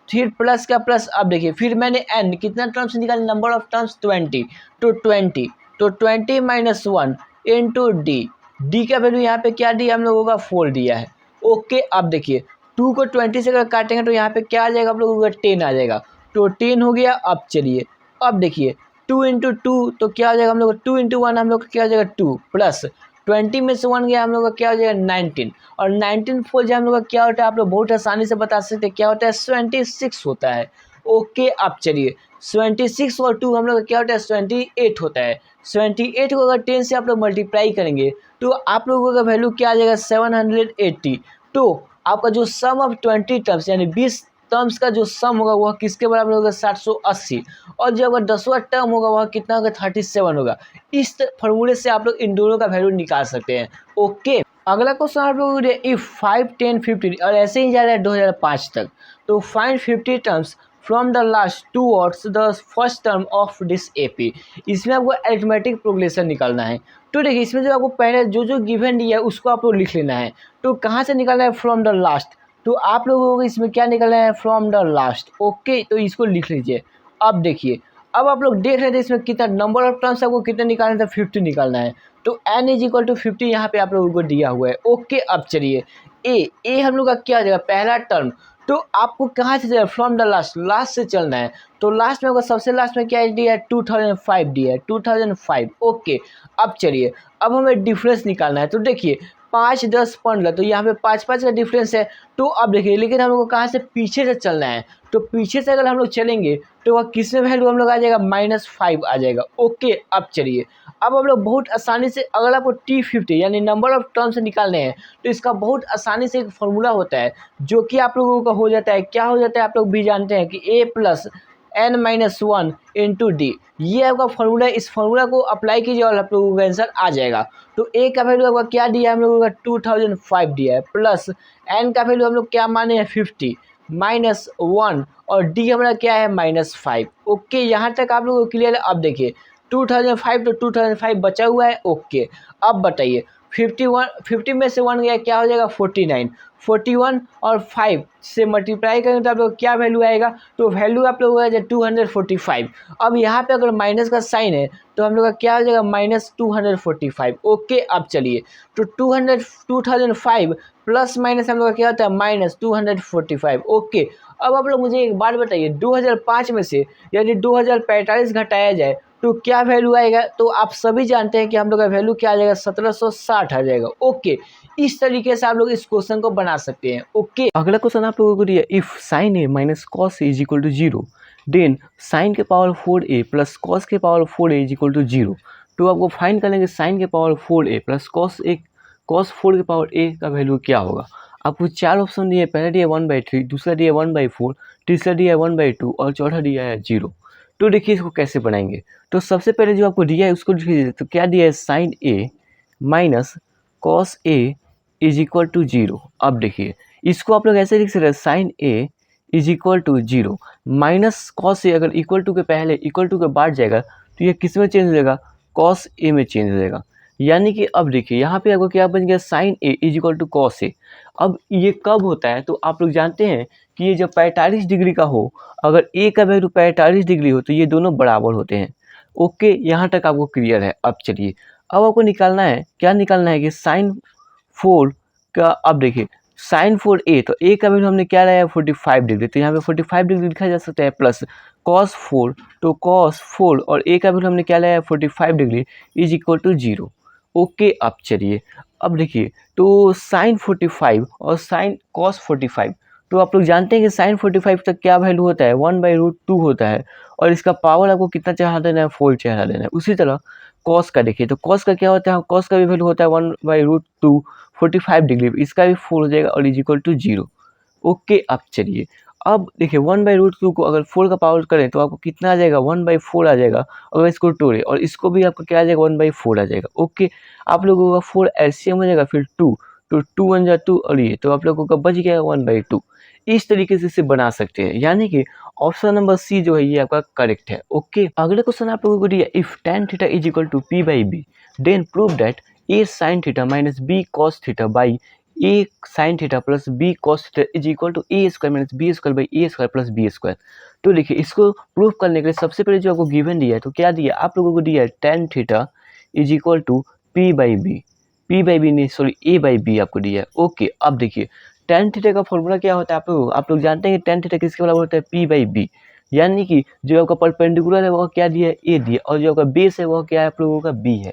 फिर प्लस का प्लस, अब देखिए फिर मैंने n कितना टर्म्स निकाले, नंबर ऑफ टर्म्स 20, तो 20, तो 20-1 इंटू डी। डी का वैल्यू यहाँ पे क्या दिया हम लोगों का, 4 दिया है। ओके, अब देखिए 2 को 20 से अगर काटेंगे तो यहाँ पे क्या आ जाएगा आप लोगों का, 10 आ जाएगा। तो 10 हो गया। अब चलिए अब देखिए 2 इंटू 2 तो क्या हो जाएगा हम लोग, 2 इंटू 1 हम लोग का क्या हो जाएगा 2, प्लस 20 में से 1 गया हम लोग का क्या हो जाएगा 19, और 19 फोर जो हम लोग का क्या होता है, आप लोग बहुत आसानी से बता सकते हैं क्या होता है, 26 होता है। ओके, अब चलिए 26 और 2 हम लोग का क्या होता है, 28 होता है। 28 को अगर 10 से आप लोग मल्टीप्लाई करेंगे तो आप लोगों का वैल्यू क्या आ जाएगा, 780। तो आपका जो सम ऑफ 20 टर्म्स यानी 20 टर्म्स का जो सम होगा वह किसके बराबर होगा, 780। और जो अगर 10वां टर्म होगा वह कितना होगा, 37 होगा। इस फॉर्मूले से आप लोग इन दोनों का वैल्यू निकाल सकते हैं। ओके, अगला क्वेश्चन आप लोगों के लिए, इफ 5, 10, 15 और ऐसे ही जा रहा है 2005 तक, तो find 50 terms from the last two words the first term of this AP. इसमें आपको अरिथमेटिक प्रोग्रेशन निकालना है। तो देखिए इसमें जो आपको पहले जो जो गिवन दिया है उसको आपको लिख लेना है। तो कहाँ से निकालना है, फ्रॉम द लास्ट। तो आप लोगों को इसमें क्या निकालना है, फ्रॉम द लास्ट। ओके, तो इसको लिख लीजिए। अब देखिए अब आप लोग देख रहे थे इसमें कितना नंबर ऑफ टर्म्स आपको कितना निकालना था, 50 निकालना है। तो n = 50 यहाँ पे आप लोगों को दिया हुआ है। ओके, अब चलिए ए हम लोग का क्या हो जाएगा, पहला टर्म। तो आपको कहाँ से जाएगा, फ्रॉम द लास्ट, लास्ट से चलना है। तो लास्ट में होगा, सबसे लास्ट में क्या दिया है, 2005 दिया है, 2005। ओके, अब चलिए अब हमें डिफरेंस निकालना है। तो देखिए 5, 10, 15, तो यहाँ पे 5-5 का डिफरेंस है। तो अब देखिए लेकिन हम लोग को कहाँ से, पीछे से चलना है। तो पीछे से अगर हम लोग चलेंगे तो वह किस में वैल्यू हम लोग आ जाएगा, -5 आ जाएगा। ओके, अब चलिए अब हम लोग बहुत आसानी से, अगर आपको T50 यानी नंबर ऑफ टर्म्स निकालने हैं तो इसका बहुत आसानी से एक फॉर्मूला होता है, जो कि आप लोगों का हो जाता है, क्या हो जाता है आप लोग भी जानते हैं कि a plus n-1 into D. ये आपका फॉर्मूला है। इस फॉर्मूला को अप्लाई कीजिए और आप लोगों का आंसर आ जाएगा। तो a का वैल्यू आपका क्या दिया है हम लोगों का, 2005 दिया है, प्लस n का वैल्यू हम लोग क्या माने हैं, 50, -1, और d हमारा क्या है, -5। ओके, यहाँ तक आप लोगों को क्लियर है। अब देखिए 2005 तो 2005 बचा हुआ है। ओके, अब बताइए 50 में से 1 गया, क्या हो जाएगा, 49। 41 और 5 से मल्टीप्लाई करेंगे तो आप लोग क्या वैल्यू आएगा, तो वैल्यू आप लोगों का 245। अब यहाँ पे अगर माइनस का साइन है तो हम लोग का क्या हो जाएगा, -245। ओके, अब चलिए तो 2005 प्लस माइनस हम लोग का क्या होता है, -245। ओके, अब आप लोग मुझे एक बात बताइए, 2005 में से यदि 2045 घटाया जाए तो क्या वैल्यू आएगा। तो आप सभी जानते हैं कि हम लोग का वैल्यू क्या आ जाएगा, 1760 आ जाएगा। ओके, इस तरीके से आप लोग इस क्वेश्चन को बना सकते हैं। ओके, अगला क्वेश्चन आप लोगों को दिया, if sin a minus cos a = 0 then sin के पावर 4a प्लस cos के पावर 4a = 0। तो आपको फाइंड करेंगे sin के पावर 4a प्लस cos 4 के पावर a का वैल्यू क्या होगा। आपको 4 ऑप्शन दिए, पहला दिया 1/3, दूसरा दिया 1/4, तीसरा दिया 1/2 और चौथा दिया है 0। तो देखिए इसको कैसे बनाएंगे। तो सबसे पहले जो आपको दिया है उसको लिख लीजिए। तो क्या दिया है, sin a minus cos a = 0। अब देखिए इसको आप लोग ऐसे लिख सकते हैं, sin a = 0 minus cos a, अगर इक्वल टू के पहले इक्वल टू के बाद जाएगा तो ये किस में चेंज हो जाएगा, cos a में चेंज हो जाएगा। यानी कि अब देखिए यहाँ पे आपको क्या बन गया, sin a = cos a। अब ये कब होता है, तो आप लोग जानते हैं कि ये जब 45 डिग्री का हो, अगर a का वैल्यू 45 डिग्री हो तो ये दोनों बराबर होते हैं। ओके, यहाँ तक आपको क्लियर है। अब चलिए अब आपको निकालना है, क्या निकालना है कि sin 4 का, अब देखिए sin 4a, तो a का वैल्यू हमने क्या लाया, 45 डिग्री, तो यहाँ पे 45 डिग्री लिखा जा सकता है, प्लस cos 4, तो cos 4 और a का वैल्यू हमने क्या लाया, 45 डिग्री = 0। ओके, अब चलिए अब देखिए तो sin 45 और sin cos 45, तो आप लोग जानते हैं कि साइन 45 तक क्या वैल्यू होता है, 1/√2 होता है, और इसका पावर आपको कितना चढ़ा देना है, 4 चढ़ा देना है। उसी तरह कॉस का देखिए, तो कॉस का क्या होता है, कॉस का भी वैल्यू होता है 1/√2 45 डिग्री, इसका भी 4 हो जाएगा और इज इक्वल टू 0। ओके, अब चलिए अब देखिए 1/√2 को अगर 4 का पावर करें तो आपको कितना आ जाएगा, 1/4 आ जाएगा। अगर इसको तोड़े और इसको भी आपको क्या आ जाएगा, 1/4 आ जाएगा। ओके, आप लोगों का 4 एलसीएम हो जाएगा, फिर 2, तो 2 1 जा 2 और ये तो आप लोगों का बच गया 1/2। इस तरीके से इसे बना सकते हैं, यानी कि ऑप्शन नंबर सी जो है ये आपका करेक्ट है। ओके, अगले क्वेश्चन आप लोगों को दिया, if tan theta is equal to p/b then prove that a sin theta minus b cos theta by a sin theta plus b cos theta is equal to a square minus b square by a square plus b square. तो देखिए इसको prove करने के लिए सबसे पहले जो आपको गिवन दिया है, तो क्या दिया आप लोगों को दिया है tan theta is equal to p/b, p/b नहीं सॉरी a/b आपको दिया है। ओके, अब देखिए tan थीटा का फॉर्मूला क्या होता है, आप लोग जानते हैं कि tan थीटा किसके बराबर होता है, p/b, यानी कि जो आपका परपेंडिकुलर है वह क्या दिया है, a दिया, और जो आपका बेस है वह क्या है आप लोगों का b है।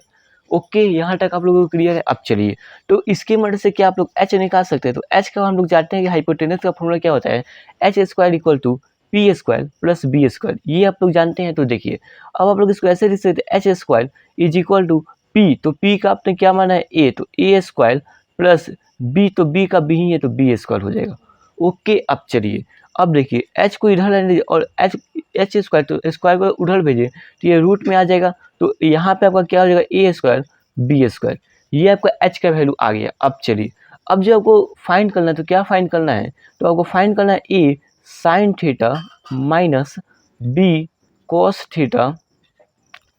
ओके, यहाँ तक आप लोगों को क्लियर है। अब चलिए तो इसके मदद से क्या आप लोग h निकाल सकते हैं, तो h का हम लोग जानते हैं कि हाइपोटेनस का फॉर्मूला क्या होता है, h² equal to p² plus b², ये आप लोग जानते हैं। तो देखिए अब आप लोग इसको ऐसे लिख सकते हैं, h² is equal to p, तो p का आपने क्या माना है a, तो a² प्लस b, तो b का b ही है तो b² हो जाएगा। ओके, अब चलिए अब देखिए h को इधर रहने दीजिए और h² तो स्क्वायर को उधर भेजिए तो ये रूट में आ जाएगा, तो यहाँ पे आपका क्या हो जाएगा, a² b², ये आपका h का वैल्यू आ गया। अब चलिए अब जो आपको फाइंड करना है, तो क्या फाइंड करना है, तो आपको फाइंड करना है a sin theta minus b cos theta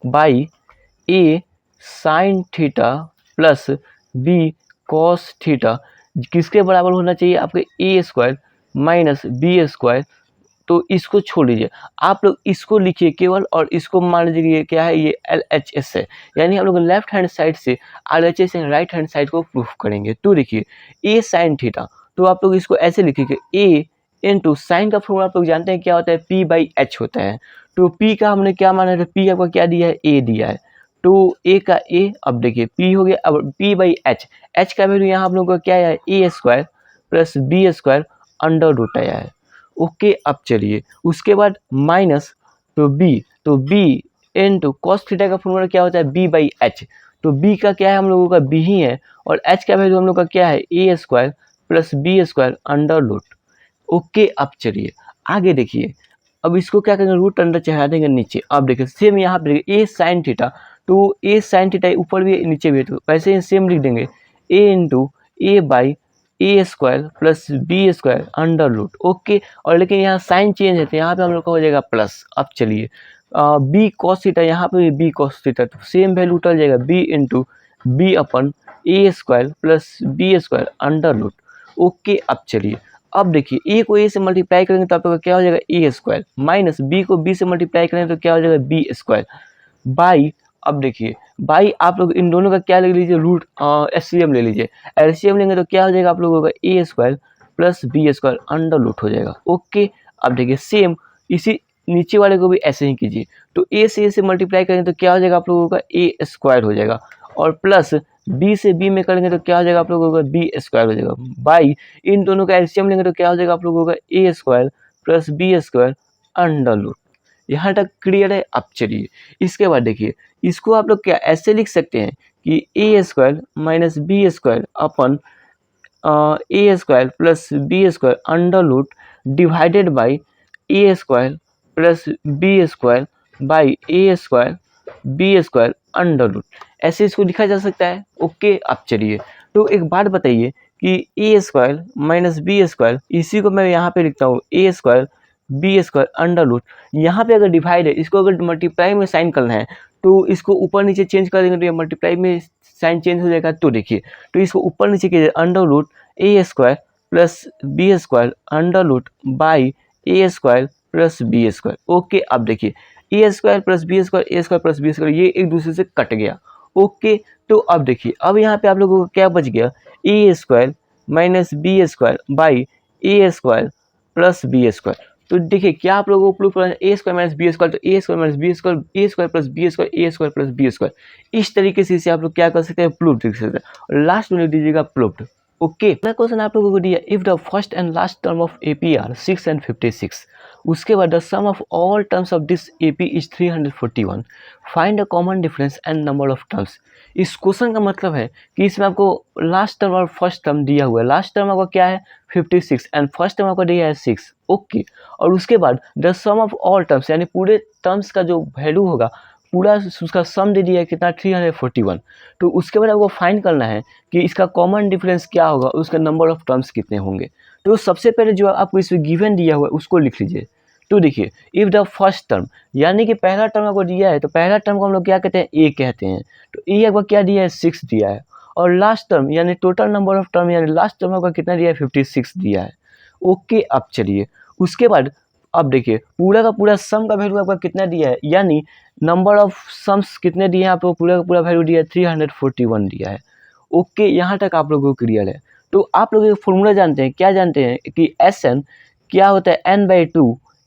by a sin theta plus b cos theta किसके बराबर होना चाहिए, आपके a² माइनस b²। तो इसको छोड़ दीजिए, आप लोग इसको लिखिए केवल, और इसको मान लीजिए क्या है, ये LHS है, यानी हम लोग लेफ्ट हैंड साइड से RHS and right hand side को प्रूफ करेंगे। तो देखिए a sin थीटा, तो आप लोग इसको ऐसे लिखिए, a इंटू साइन का फॉर्मूला आप लोग जानते हैं क्या होता है, p/h होता है। तो p का हमने क्या माना है, तो p आपका क्या दिया है, a दिया है, तो a का a, अब देखिए p हो गया, अब p/h, h का वैल्यू यहाँ आप लोगों का क्या है, a² plus b² under root आया है। ओके, अब चलिए उसके बाद माइनस, तो b इंटू कॉस थीटा का फॉर्मूला क्या होता है, b/h, तो b का क्या है हम लोगों का b ही है, और h का वैल्यू हम लोग का क्या है, a² plus b² under root. Okay, अब चलिए आगे देखिए, अब इसको क्या करेंगे, रूट अंडर चढ़ा देंगे नीचे। अब देखिए सेम यहाँ पे a sin थीटा, तो a sin थीटा ऊपर भी नीचे भी है, तो वैसे ही सेम लिख देंगे, a into a/a² plus b² under root. Okay, और लेकिन यहाँ साइन चेंज है तो यहाँ पे हम लोग का हो जाएगा प्लस। अब चलिए b cos थीटा, यहाँ पे भी b cos थीटा, तो सेम वैल्यू उतर जाएगा, b into b/a² plus b² under root. Okay, अब चलिए अब देखिए a को a से मल्टीप्लाई करेंगे तो आपका क्या हो जाएगा, a² माइनस b को b से मल्टीप्लाई करेंगे तो क्या हो जाएगा, b² बाई, अब देखिए बाई आप लोग इन दोनों का क्या ले लीजिए, रूट एलसीएम ले लीजिए, एलसीएम लेंगे तो क्या हो जाएगा आप लोगों का, a² plus b² under root हो जाएगा। ओके, अब देखिए सेम इसी नीचे वाले को भी ऐसे ही कीजिए, तो a से मल्टीप्लाई करेंगे तो क्या हो जाएगा आप लोगों का, a² हो जाएगा, और प्लस b से b में करेंगे तो क्या हो जाएगा आप लोगों का, b² हो जाएगा, बाई इन दोनों का एलसीएम लेंगे तो क्या हो जाएगा आप लोगों का, a² plus b² under root. यहाँ तक क्लियर है। अब चलिए इसके बाद देखिए इसको आप लोग क्या ऐसे लिख सकते हैं कि a² माइनस b² अपन a² plus b² under root divided by a² plus b² by a² b² under root, ऐसे इसको लिखा जा सकता है। ओके, अब चलिए तो एक बात बताइए कि a² माइनस b², इसी को मैं यहाँ पे लिखता हूँ a² b² अंडर रूट, यहाँ पे अगर डिवाइड है, इसको अगर मल्टीप्लाई में साइन करना है तो इसको ऊपर नीचे चेंज कर देंगे तो ये मल्टीप्लाई में साइन चेंज हो जाएगा। तो देखिए तो इसको ऊपर नीचे कीजिए, under root a² plus b² under root by a² plus b²। Okay, अब देखिए a² plus b² a² plus b² ये एक दूसरे से कट गया। ओके, तो अब देखिए अब यहाँ पे आप लोगों को क्या बच गया, a² minus b² by a² plus b²। तो देखिए क्या आप लोगों को प्रूफ करना है, a² माइनस b², तो a² minus b² a² plus b² a² plus b², इस तरीके से इसे आप लोग क्या कर सकते हैं, प्रूफ लिख सकते हैं, और लास्ट में लिख दीजिएगा प्रूफ्ड। ओके, अगला क्वेश्चन आप लोगों को दिया, if the first and last term of AP are 6 and 56, उसके बाद the sum of all terms of this AP is 341, find the common difference and number of terms. इस क्वेश्चन का मतलब है कि इसमें आपको लास्ट टर्म और फर्स्ट टर्म दिया हुआ है। लास्ट टर्म आपका क्या है 56 एंड फर्स्ट टर्म आपका दिया है 6। ओके, और उसके बाद the sum of all terms, यानी पूरे टर्म्स का जो वैल्यू होगा पूरा उसका सम दे दिया है कितना 341। तो उसके बाद आपको फाइंड करना है कि इसका कॉमन डिफरेंस क्या होगा, उसका नंबर ऑफ टर्म्स कितने होंगे। तो सबसे पहले जो आपको इसमें गिवन दिया हुआ है उसको लिख लीजिए। तो देखिए, इफ द फर्स्ट टर्म, यानी कि पहला टर्म आपको दिया है तो पहला टर्म को हम लोग क्या कहते हैं, ए कहते हैं। तो ए आपका क्या दिया है 6 दिया है, और लास्ट टर्म यानी टोटल नंबर ऑफ टर्म यानी लास्ट टर्म आपका कितना दिया है 56 दिया है। ओके, अब चलिए उसके बाद अब देखिए पूरा का पूरा सम का वैल्यू आपका कितना दिया है, यानी नंबर ऑफ समस कितने दिए हैं आपको, पूरा का पूरा वैल्यू दिया है 341 दिया है। ओके, यहाँ तक आप लोगों को क्लियर है। तो आप लोग फॉर्मूला जानते हैं, क्या जानते हैं कि एस एन क्या होता है n/2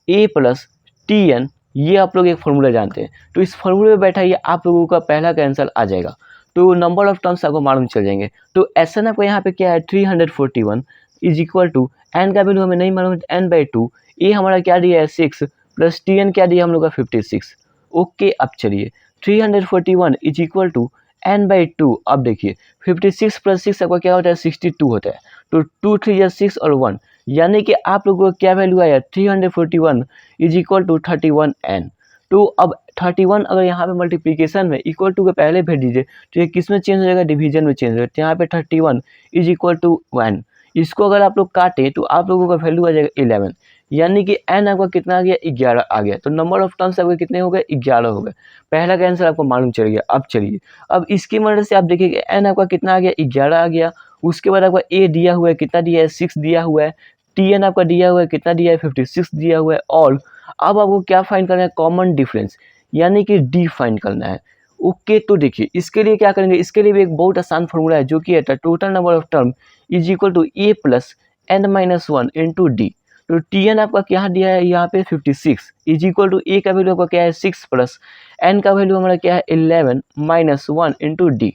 a plus T N, ये आप लोग एक फॉर्मूला जानते हैं। तो इस फॉर्मूले में बैठा ये आप लोगों का पहला का आंसर आ जाएगा। तो नंबर ऑफ टर्म्स आपको मालूम चल जाएंगे। तो एस एन आपको यहाँ पे क्या है 341 इज इक्वल टू एन का वैल्यू हमें नहीं मालूम n/2, ए हमारा क्या दिया है 6 प्लस टी एन क्या दिया हम लोग का 56। ओके, अब चलिए 341 इज इक्वल टू n/2। अब देखिए 56 प्लस 6 आपका क्या होता है 62 होता है। तो 2 3 या 6 और 1, यानी कि आप लोगों का क्या वैल्यू आया 341 इज इक्वल टू 31n। तो अब 31 अगर यहाँ पे मल्टीप्लिकेशन में इक्वल टू के पहले भेज दीजिए तो ये किस में चेंज हो जाएगा, डिवीजन में चेंज हो जाएगा। तो यहाँ पे 31 इज इक्वल टू 1, इसको अगर आप लोग काटें तो आप लोगों का वैल्यू आ जाएगा 11, यानी कि n आपका कितना आ गया 11 आ गया। तो नंबर ऑफ टर्म्स आपके कितने हो गए 11 हो गए। पहला का आंसर आपको मालूम चल गया। अब चलिए अब इसकी मदद से आप देखिए n आपका कितना आ गया 11 आ गया। उसके बाद आपका a दिया हुआ है कितना दिया है 6 दिया हुआ है, टी एन आपका दिया हुआ है कितना दिया है 56 दिया हुआ है। और अब आपको क्या फाइंड करना है कॉमन डिफरेंस, यानी कि डी फाइंड करना है। ओके, तो देखिए इसके लिए क्या करेंगे, इसके लिए भी एक बहुत आसान फॉर्मूला है जो कि है total number of term is equal to A plus n-1 into D. तो टी एन आपका क्या दिया है यहाँ पे 56 इज इक्वल टू ए का वैल्यू आपका क्या है 6 प्लस एन का वैल्यू हमारा क्या है 11 माइनस 1 इंटू डी।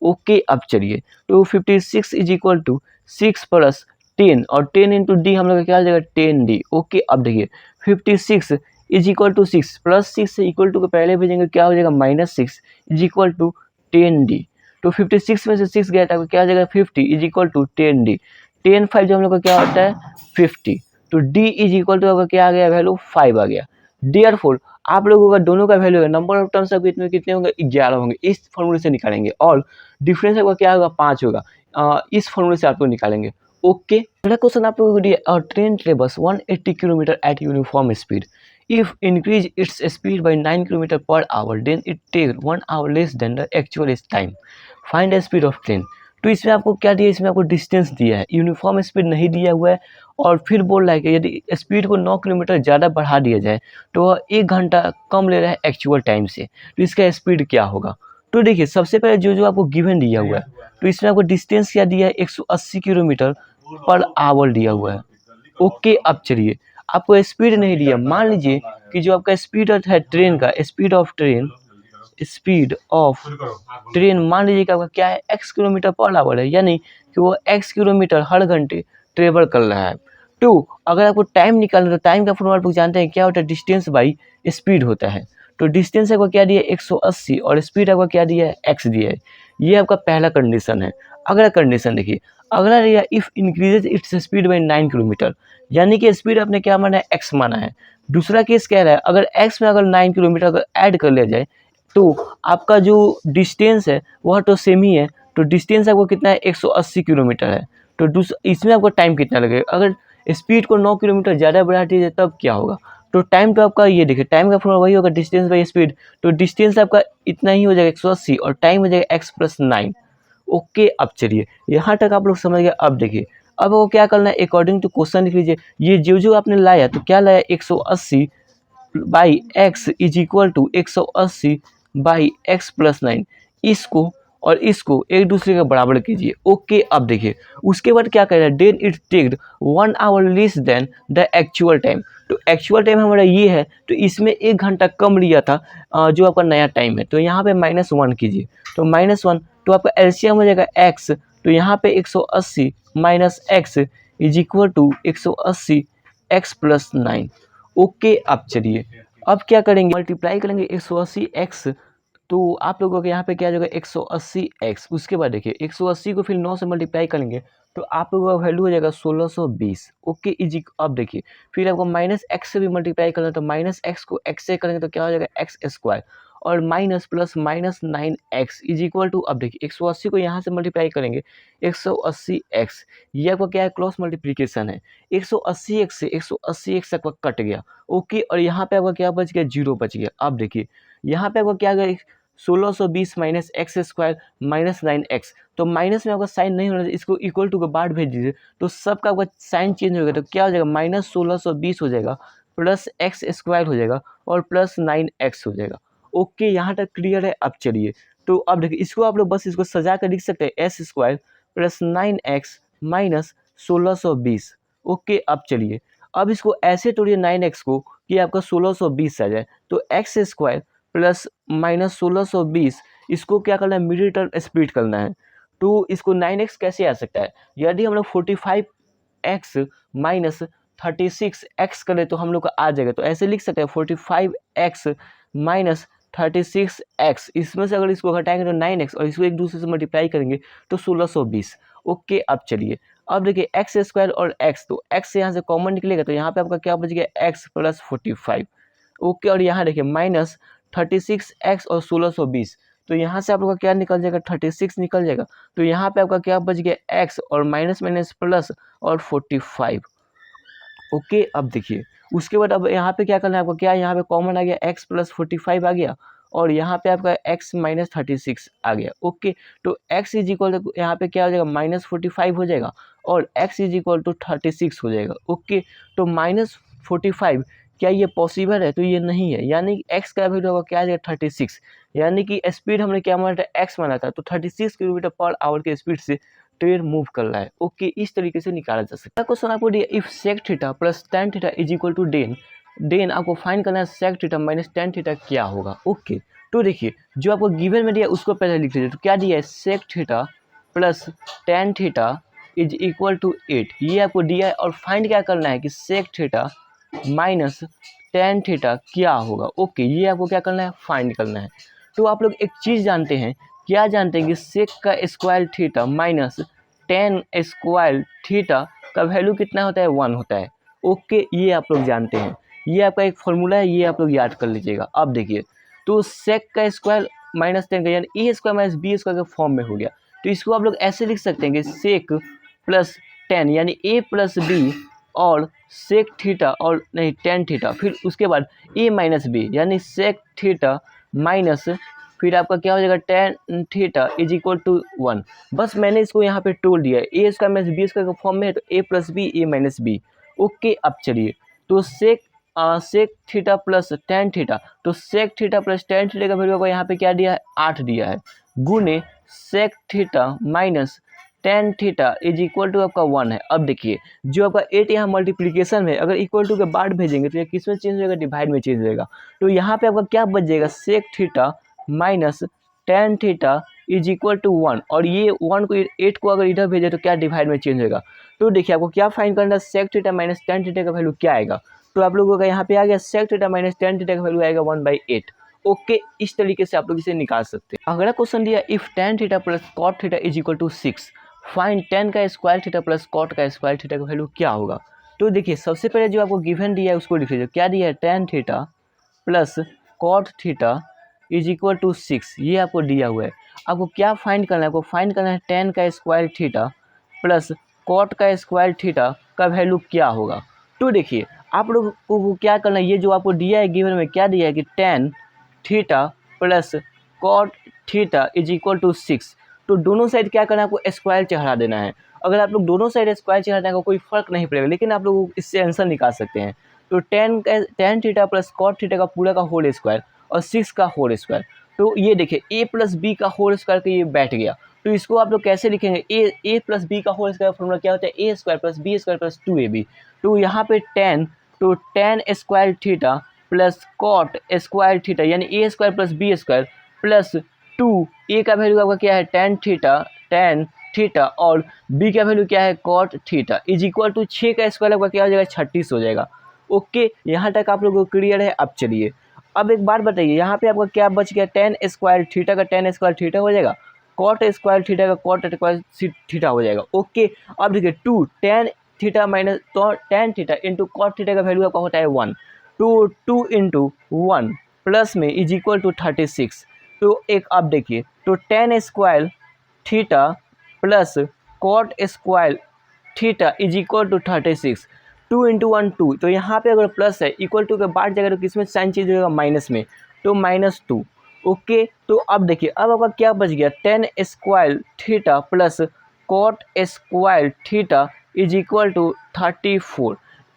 ओके, अब चलिए तो 56 इज इक्वल टू 6 प्लस 10 और 10 इंटू डी हम लोग का क्या आ जाएगा 10d। ओके, अब देखिए 56 इज इक्वल टू 6 प्लस 6 से इक्वल टू के पहले भेजेंगे क्या हो जाएगा -6 इज इक्वल टू 10d। तो 56 में से 6 गया था क्या आ जाएगा 50 इज इक्वल टू 10d। 10 5 जो हम लोग का क्या होता है 50। तो d इज इक्वल टू आपका क्या आ गया वैल्यू 5 आ गया। देयरफॉर आप लोगों का दोनों का वैल्यू है नंबर ऑफ टर्म्स आपके इतने कितने होंगे 11 होंगे। इस फॉर्मूले से निकालेंगे और डिफरेंस आपका क्या होगा 5 होगा। इस फॉर्मूले से आप लोग निकालेंगे। ओके, अगला क्वेश्चन आप लोगों को दिया, a train travels 180 kilometre at uniform speed, if increase its speed by 9 kilometre per hour then it take 1 hour less than the actual time, find the speed of train. तो इसमें आपको क्या दिया, इसमें आपको डिस्टेंस दिया है, यूनिफॉर्म स्पीड नहीं दिया हुआ है। और फिर बोल रहा है कि यदि स्पीड को 9 किलोमीटर ज़्यादा बढ़ा दिया जाए तो वह 1 घंटा कम ले रहा है एक्चुअल टाइम से, तो इसका स्पीड क्या होगा। तो देखिए सबसे पहले जो जो आपको गिवन दिया हुआ है तो इसमें आपको डिस्टेंस क्या दिया है 180 किलोमीटर पर आवर दिया हुआ है। ओके, अब चलिए आपको स्पीड नहीं दिया। मान लीजिए कि जो आपका स्पीड है ट्रेन का, स्पीड ऑफ ट्रेन मान लीजिए कि आपका क्या है x किलोमीटर पर आवर है, यानी कि वो x किलोमीटर हर घंटे ट्रेवल कर रहा है। तो अगर आपको टाइम निकालना है तो टाइम का फॉर्मूला आप लोग जानते हैं क्या होता है, डिस्टेंस बाई स्पीड होता है। तो डिस्टेंस आपको क्या दिया है 180 और स्पीड आपका क्या दिया है x दिया है। ये आपका पहला कंडीशन है। अगला कंडीशन देखिए, अगला दिया if increases its speed by 9 kilometre, यानी कि स्पीड आपने क्या माना है x माना है। दूसरा केस कह रहा है अगर x में अगर 9 किलोमीटर अगर ऐड कर लिया जाए तो आपका जो डिस्टेंस है वह तो सेम ही है। तो डिस्टेंस आपको कितना है 180 किलोमीटर है। तो इसमें आपको टाइम कितना लगेगा, अगर स्पीड को 9 किलोमीटर ज़्यादा बढ़ा दीजिए तब क्या होगा। तो टाइम तो आपका ये देखिए टाइम का फॉर्मूला वही होगा डिस्टेंस बाई स्पीड। तो डिस्टेंस आपका इतना ही हो जाएगा 180 और टाइम हो जाएगा x + 9। ओके, अब चलिए यहाँ तक आप लोग समझ गए। अब देखिए अब वो क्या करना है, अकॉर्डिंग टू क्वेश्चन लिख लीजिए। ये जो आपने लाया तो क्या लाया 180 by x is equal to 180 by x + 9। इसको और इसको एक दूसरे के बराबर कीजिए। ओके, अब देखिए उसके बाद क्या कह रहा है, then it taked 1 hour less than the actual time. तो एक्चुअल टाइम हमारा ये है तो इसमें 1 घंटा कम लिया था जो आपका नया टाइम है। तो यहाँ पे -1 कीजिए। तो -1 तो आपका एलसीएम हो जाएगा x। तो यहाँ पे 180 minus X is equal to 180 X plus 9। Okay, अब चलिए अब क्या करेंगे, मल्टीप्लाई करेंगे 180 एक्स, तो आप लोगों के यहाँ पे क्या आ जाएगा 180 एक्स। उसके बाद देखिए 180 को फिर 9 से मल्टीप्लाई करेंगे तो आप लोगों का वैल्यू हो जाएगा 1620। ओके इजी, अब देखिए फिर आपको माइनस एक्स से भी मल्टीप्लाई करना है तो माइनस एक्स को एक्स से करेंगे तो क्या हो जाएगा एक्स स्क्वायर, और minus plus minus 9x is equal to, अब देखिए 180 को यहाँ से मल्टीप्लाई करेंगे 180x, ये आपका क्या है क्रॉस मल्टीप्लीकेशन है, 180x से 180x आपका कट गया। ओके, और यहाँ पे आपका क्या बच गया, जीरो बच गया। अब देखिए यहाँ पे आपका क्या गया 1620 minus x square minus 9x, तो माइनस में आपका साइन नहीं होना चाहिए, इसको इक्वल टू के बाद भेज दीजिए तो सबका आपका साइन चेंज होगा, तो क्या हो जाएगा माइनस 1620 हो जाएगा, प्लस एक्स स्क्वायर हो जाएगा और प्लस 9x हो जाएगा। ओके, यहाँ तक क्लियर है। अब चलिए तो अब देखिए इसको आप लोग बस इसको सजा कर लिख सकते हैं S square plus 9x minus 1620। Okay, अब चलिए अब इसको ऐसे तोड़िए 9x को कि आपका 1620 आ जाए, तो एक्स स्क्वायर प्लस माइनस 1620 इसको क्या करना है, मिडिल टर्म स्प्लिट करना है। तो इसको 9x कैसे आ सकता है, यदि हम लोग 45x माइनस 36x करें तो हम लोग का आ जाएगा, तो ऐसे लिख सकते हैं 45x माइनस 36x, इसमें से अगर इसको घटाएंगे तो 9x और इसको एक दूसरे से मल्टीप्लाई करेंगे तो 1620। ओके, अब चलिए अब देखिए एक्स स्क्वायर और x, तो x यहाँ से कॉमन निकलेगा तो यहाँ पे आपका क्या बच गया x प्लस 45। ओके, और यहाँ देखिए माइनस 36x और 1620, तो यहाँ से आप लोग का क्या निकल जाएगा 36 निकल जाएगा, तो यहाँ पे आपका क्या बच गया x और माइनस माइनस प्लस और 45। ओके, अब देखिए उसके बाद अब यहाँ पे क्या करना है आपको, क्या यहाँ पे कॉमन आ गया x प्लस 45 आ गया और यहाँ पे आपका x माइनस 36 आ गया। ओके, तो x इज इक्वल टू यहाँ पे क्या हो जाएगा माइनस 45 हो जाएगा और x इज इक्वल टू 36 हो जाएगा। ओके, तो माइनस 45 क्या ये पॉसिबल है, तो ये नहीं है, यानी x का वैल्यू होगा क्या आ जाएगा 36, यानी कि स्पीड हमने क्या माना था x माना था, तो 36 किलोमीटर पर आवर के स्पीड से ट्रेन मूव कर रहा है। ओके, इस तरीके से निकाला जा सकता है। क्वेश्चन आपको दिया if sec theta plus tan theta is equal to डेन, देन आपको फाइंड करना है sec theta minus tan theta क्या होगा। ओके, तो देखिए जो आपको गिवन में दिया उसको पहले लिख लीजिए, तो क्या दिया है sec theta plus tan theta is equal to 8, ये आपको दिया है, और फाइंड क्या करना है कि sec theta minus tan theta क्या होगा। ओके, ये आपको क्या करना है फाइंड करना है। तो आप लोग एक चीज़ जानते हैं, क्या जानते हैं कि सेक का square theta minus ten square theta का वैल्यू कितना होता है 1 होता है। ओके, ये आप लोग जानते हैं, ये आपका एक फॉर्मूला है, ये आप लोग याद कर लीजिएगा। अब देखिए तो सेक का स्क्वायर माइनस 10 का यानी A square minus B square के फॉर्म में हो गया, तो इसको आप लोग ऐसे लिख सकते हैं कि सेक प्लस 10 यानी ए प्लस बी और सेक थीटा और नहीं टेन थीटा, फिर उसके बाद ए माइनस बी यानी सेक थीटा माइनस फिर आपका क्या हो जाएगा tan theta is equal to 1। बस मैंने इसको यहाँ पे तोड़ दिया है, A square minus B square का फॉर्म में है तो A plus B A minus B. Okay, अब चलिए तो sec theta plus tan theta, तो sec theta plus tan theta का वैल्यू को यहाँ पे क्या दिया है 8 दिया है, गुने sec theta minus tan theta is equal to आपका 1 है। अब देखिए जो आपका 8 यहाँ मल्टीप्लीकेशन में, अगर इक्वल टू के बाद भेजेंगे तो ये किस में चेंज होगा, डिवाइड में चेंज होगा, तो यहाँ पे आपका क्या बच जाएगा sec theta minus tan theta is equal to 1, और ये 1 को 8 को अगर इधर भेजे तो क्या डिवाइड में चेंज होगा। तो देखिए आपको क्या फाइंड करना है sec theta minus tan theta का वैल्यू क्या आएगा, तो आप लोगों का यहाँ पे आ गया sec theta minus tan theta का वैल्यू आएगा 1/8। ओके, इस तरीके से आप लोग इसे निकाल सकते हैं। अगला क्वेश्चन दिया if tan theta plus cot theta is equal to 6, find tan का स्क्वायर थीटा प्लस कॉट का स्क्वायर थीटा का वैल्यू क्या होगा। तो देखिए सबसे पहले जो आपको गिवन दिया है उसको लिख लीजिए, क्या दिया है tan theta plus cot theta is equal to 6, ये आपको दिया हुआ है। आपको क्या फाइंड करना है, आपको फाइंड करना है टेन का स्क्वायर थीटा प्लस कॉट का स्क्वायर थीटा का वैल्यू क्या होगा। तो देखिए आप लोग को क्या करना है, ये जो आपको दिया है गिवन में क्या दिया है कि tan theta plus cot theta is equal to 6, तो दोनों साइड क्या करना है आपको स्क्वायर चढ़ा देना है। अगर आप लोग दोनों साइड स्क्वायर चढ़ा देंगे कोई फर्क नहीं पड़ेगा, लेकिन आप लोग इससे आंसर निकाल सकते हैं। तो tan theta plus cot theta का पूरा का होल स्क्वायर और 6 का होल स्क्वायर, तो ये देखिए ए प्लस बी का होल स्क्वायर के ये बैठ गया, तो इसको आप लोग कैसे लिखेंगे, ए प्लस बी का होल स्क्वायर फॉर्मूला क्या होता है A square plus B square plus 2ab। तो यहाँ पे टेन, तो tan square theta plus cot square theta यानी A square plus B square plus 2, A का वैल्यू आपका क्या है टेन थीटा और बी का वैल्यू क्या है cot theta is equal to 6 का स्क्वायर आपका क्या हो जाएगा 36 हो जाएगा। ओके, यहाँ तक आप लोगों को क्लियर है। अब चलिए अब एक बात बताइए, यहाँ पे आपका क्या बच गया, टेन स्क्वायर थीटा का टेन स्क्वायर थीटा हो जाएगा, कॉट स्क्वायर थीटा का कॉट स्क्वायर थीटा हो जाएगा। ओके, अब देखिए टू टेन थीटा माइनस तो tan theta into cot theta का वैल्यू आपका होता है 1, तो 2 इंटू 1 प्लस में इज इक्वल टू 36। तो एक अब देखिए, तो tan square theta plus cot square theta is equal to 36, 2 into 1 2, तो यहाँ पे अगर प्लस है इक्वल टू के बाद जाएगा तो किसमें साइन चेंज होगा माइनस में, तो -2। ओके, तो अब देखिए अब आपका क्या बच गया, tan square theta plus cot square theta is equal to 34।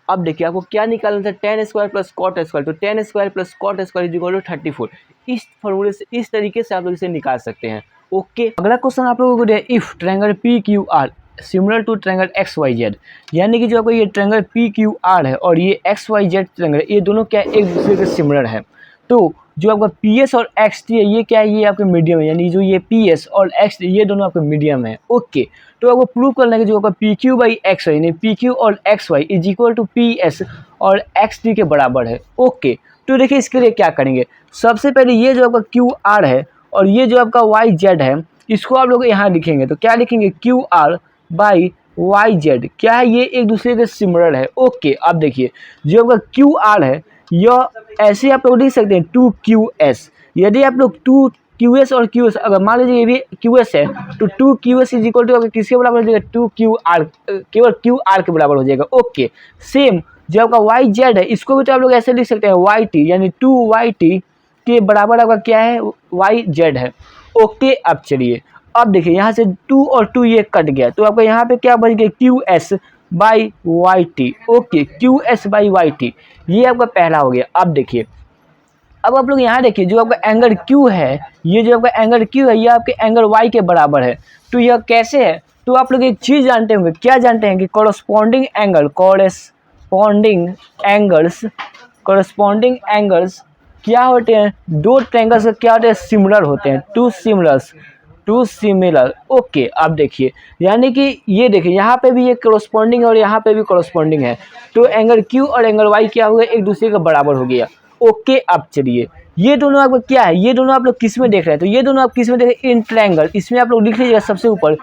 अब देखिए आपको क्या निकालना था, tan square plus cot square, तो tan square plus cot square is equal to 34। इस फॉर्मूले से इस तरीके से आप लोग इसे निकाल सकते हैं। ओके, अगला क्वेश्चन आप लोगों को दिया, if triangle P Q R similar to triangle X Y Z, यानी कि जो आपको ये ट्रायंगल पी क्यू आर है और ये एक्स वाई जेड ट्रायंगल, ये दोनों क्या एक दूसरे के सिमिलर है। तो जो आपका पी एस और एक्स टी है ये क्या है, ये आपके मीडियम है, यानी जो ये पी एस और एक्स ये दोनों आपके मीडियम है। ओके, तो आपको प्रूव करना है कि जो आपका P Q by X Y यानी पी क्यू और X Y is equal to P S और एक्स टी के बराबर है। ओके, तो देखिए इसके लिए क्या करेंगे, सबसे पहले ये जो आपका क्यू आर है और ये जो आपका वाई जेड है इसको आप लोग यहाँ लिखेंगे, तो क्या लिखेंगे Q R by Y Z, क्या है ये एक दूसरे के सिमिलर है। ओके, अब देखिए जो आपका क्यू आर है यह ऐसे आप लोग लिख सकते हैं 2QS, यदि आप लोग 2QS और QS अगर मान लीजिए ये भी QS है तो 2QS इज इक्वल टू आपका किसके बराबर हो जाएगा 2QR, केवल QR के बराबर हो जाएगा। ओके, सेम जो आपका YZ है इसको भी तो आप लोग ऐसे लिख सकते हैं YT, यानी 2YT के बराबर आपका क्या है YZ है। ओके, अब चलिए अब देखिए यहाँ से 2 और 2 ये कट गया तो आपका यहाँ पे क्या बच गया QS by Y T. Okay, QS by Y T ये आपका पहला हो गया। अब देखिए अब आप लोग यहाँ देखिए जो आपका एंगल Q है, ये जो आपका एंगल Q है ये आपके एंगल Y के बराबर है। तो यह कैसे है, तो आप लोग एक चीज़ जानते होंगे, क्या जानते हैं कि कॉरस्पॉन्डिंग एंगल्स क्या होते हैं, दो ट्रायंगल्स क्या होते हैं सिमिलर होते हैं, टू सिमिलर। ओके, अब देखिए यानी कि ये देखिए यहाँ पे भी ये कॉरस्पॉन्डिंग है और यहाँ पे भी कॉरस्पॉन्डिंग है, तो एंगल Q और एंगल Y क्या हो गया एक दूसरे के बराबर हो गया। ओके, अब चलिए ये दोनों आपको क्या है, ये दोनों आप लोग किस में देख रहे हैं, तो ये दोनों आप किस में देख रहे हैं, इन ट्रायंगल। इसमें आप लोग लिख लीजिएगा सबसे ऊपर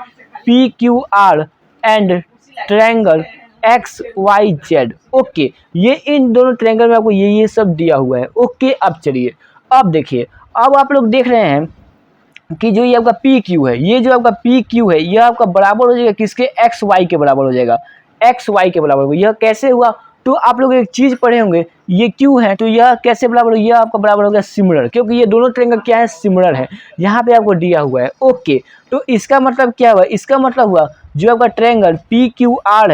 PQR and triangle XYZ। Okay, ये इन दोनों ट्रायंगल में आपको ये सब दिया हुआ है। ओके, अब चलिए अब देखिए अब आप लोग देख रहे हैं कि जो ये आपका पी क्यू है, ये जो आपका पी क्यू है यह आपका बराबर हो जाएगा किसके, एक्स वाई के बराबर हो जाएगा, एक्स वाई के बराबर होगा। यह कैसे हुआ, तो आप लोग एक चीज़ पढ़े होंगे, ये क्यू है तो यह कैसे बराबर हो, यह आपका बराबर हो गया सिमिलर, क्योंकि ये दोनों ट्रायंगल क्या है सिमिलर है, यहाँ पे आपको दिया हुआ है। ओके, तो इसका मतलब क्या हुआ, इसका मतलब हुआ जो आपका ट्रायंगल PQR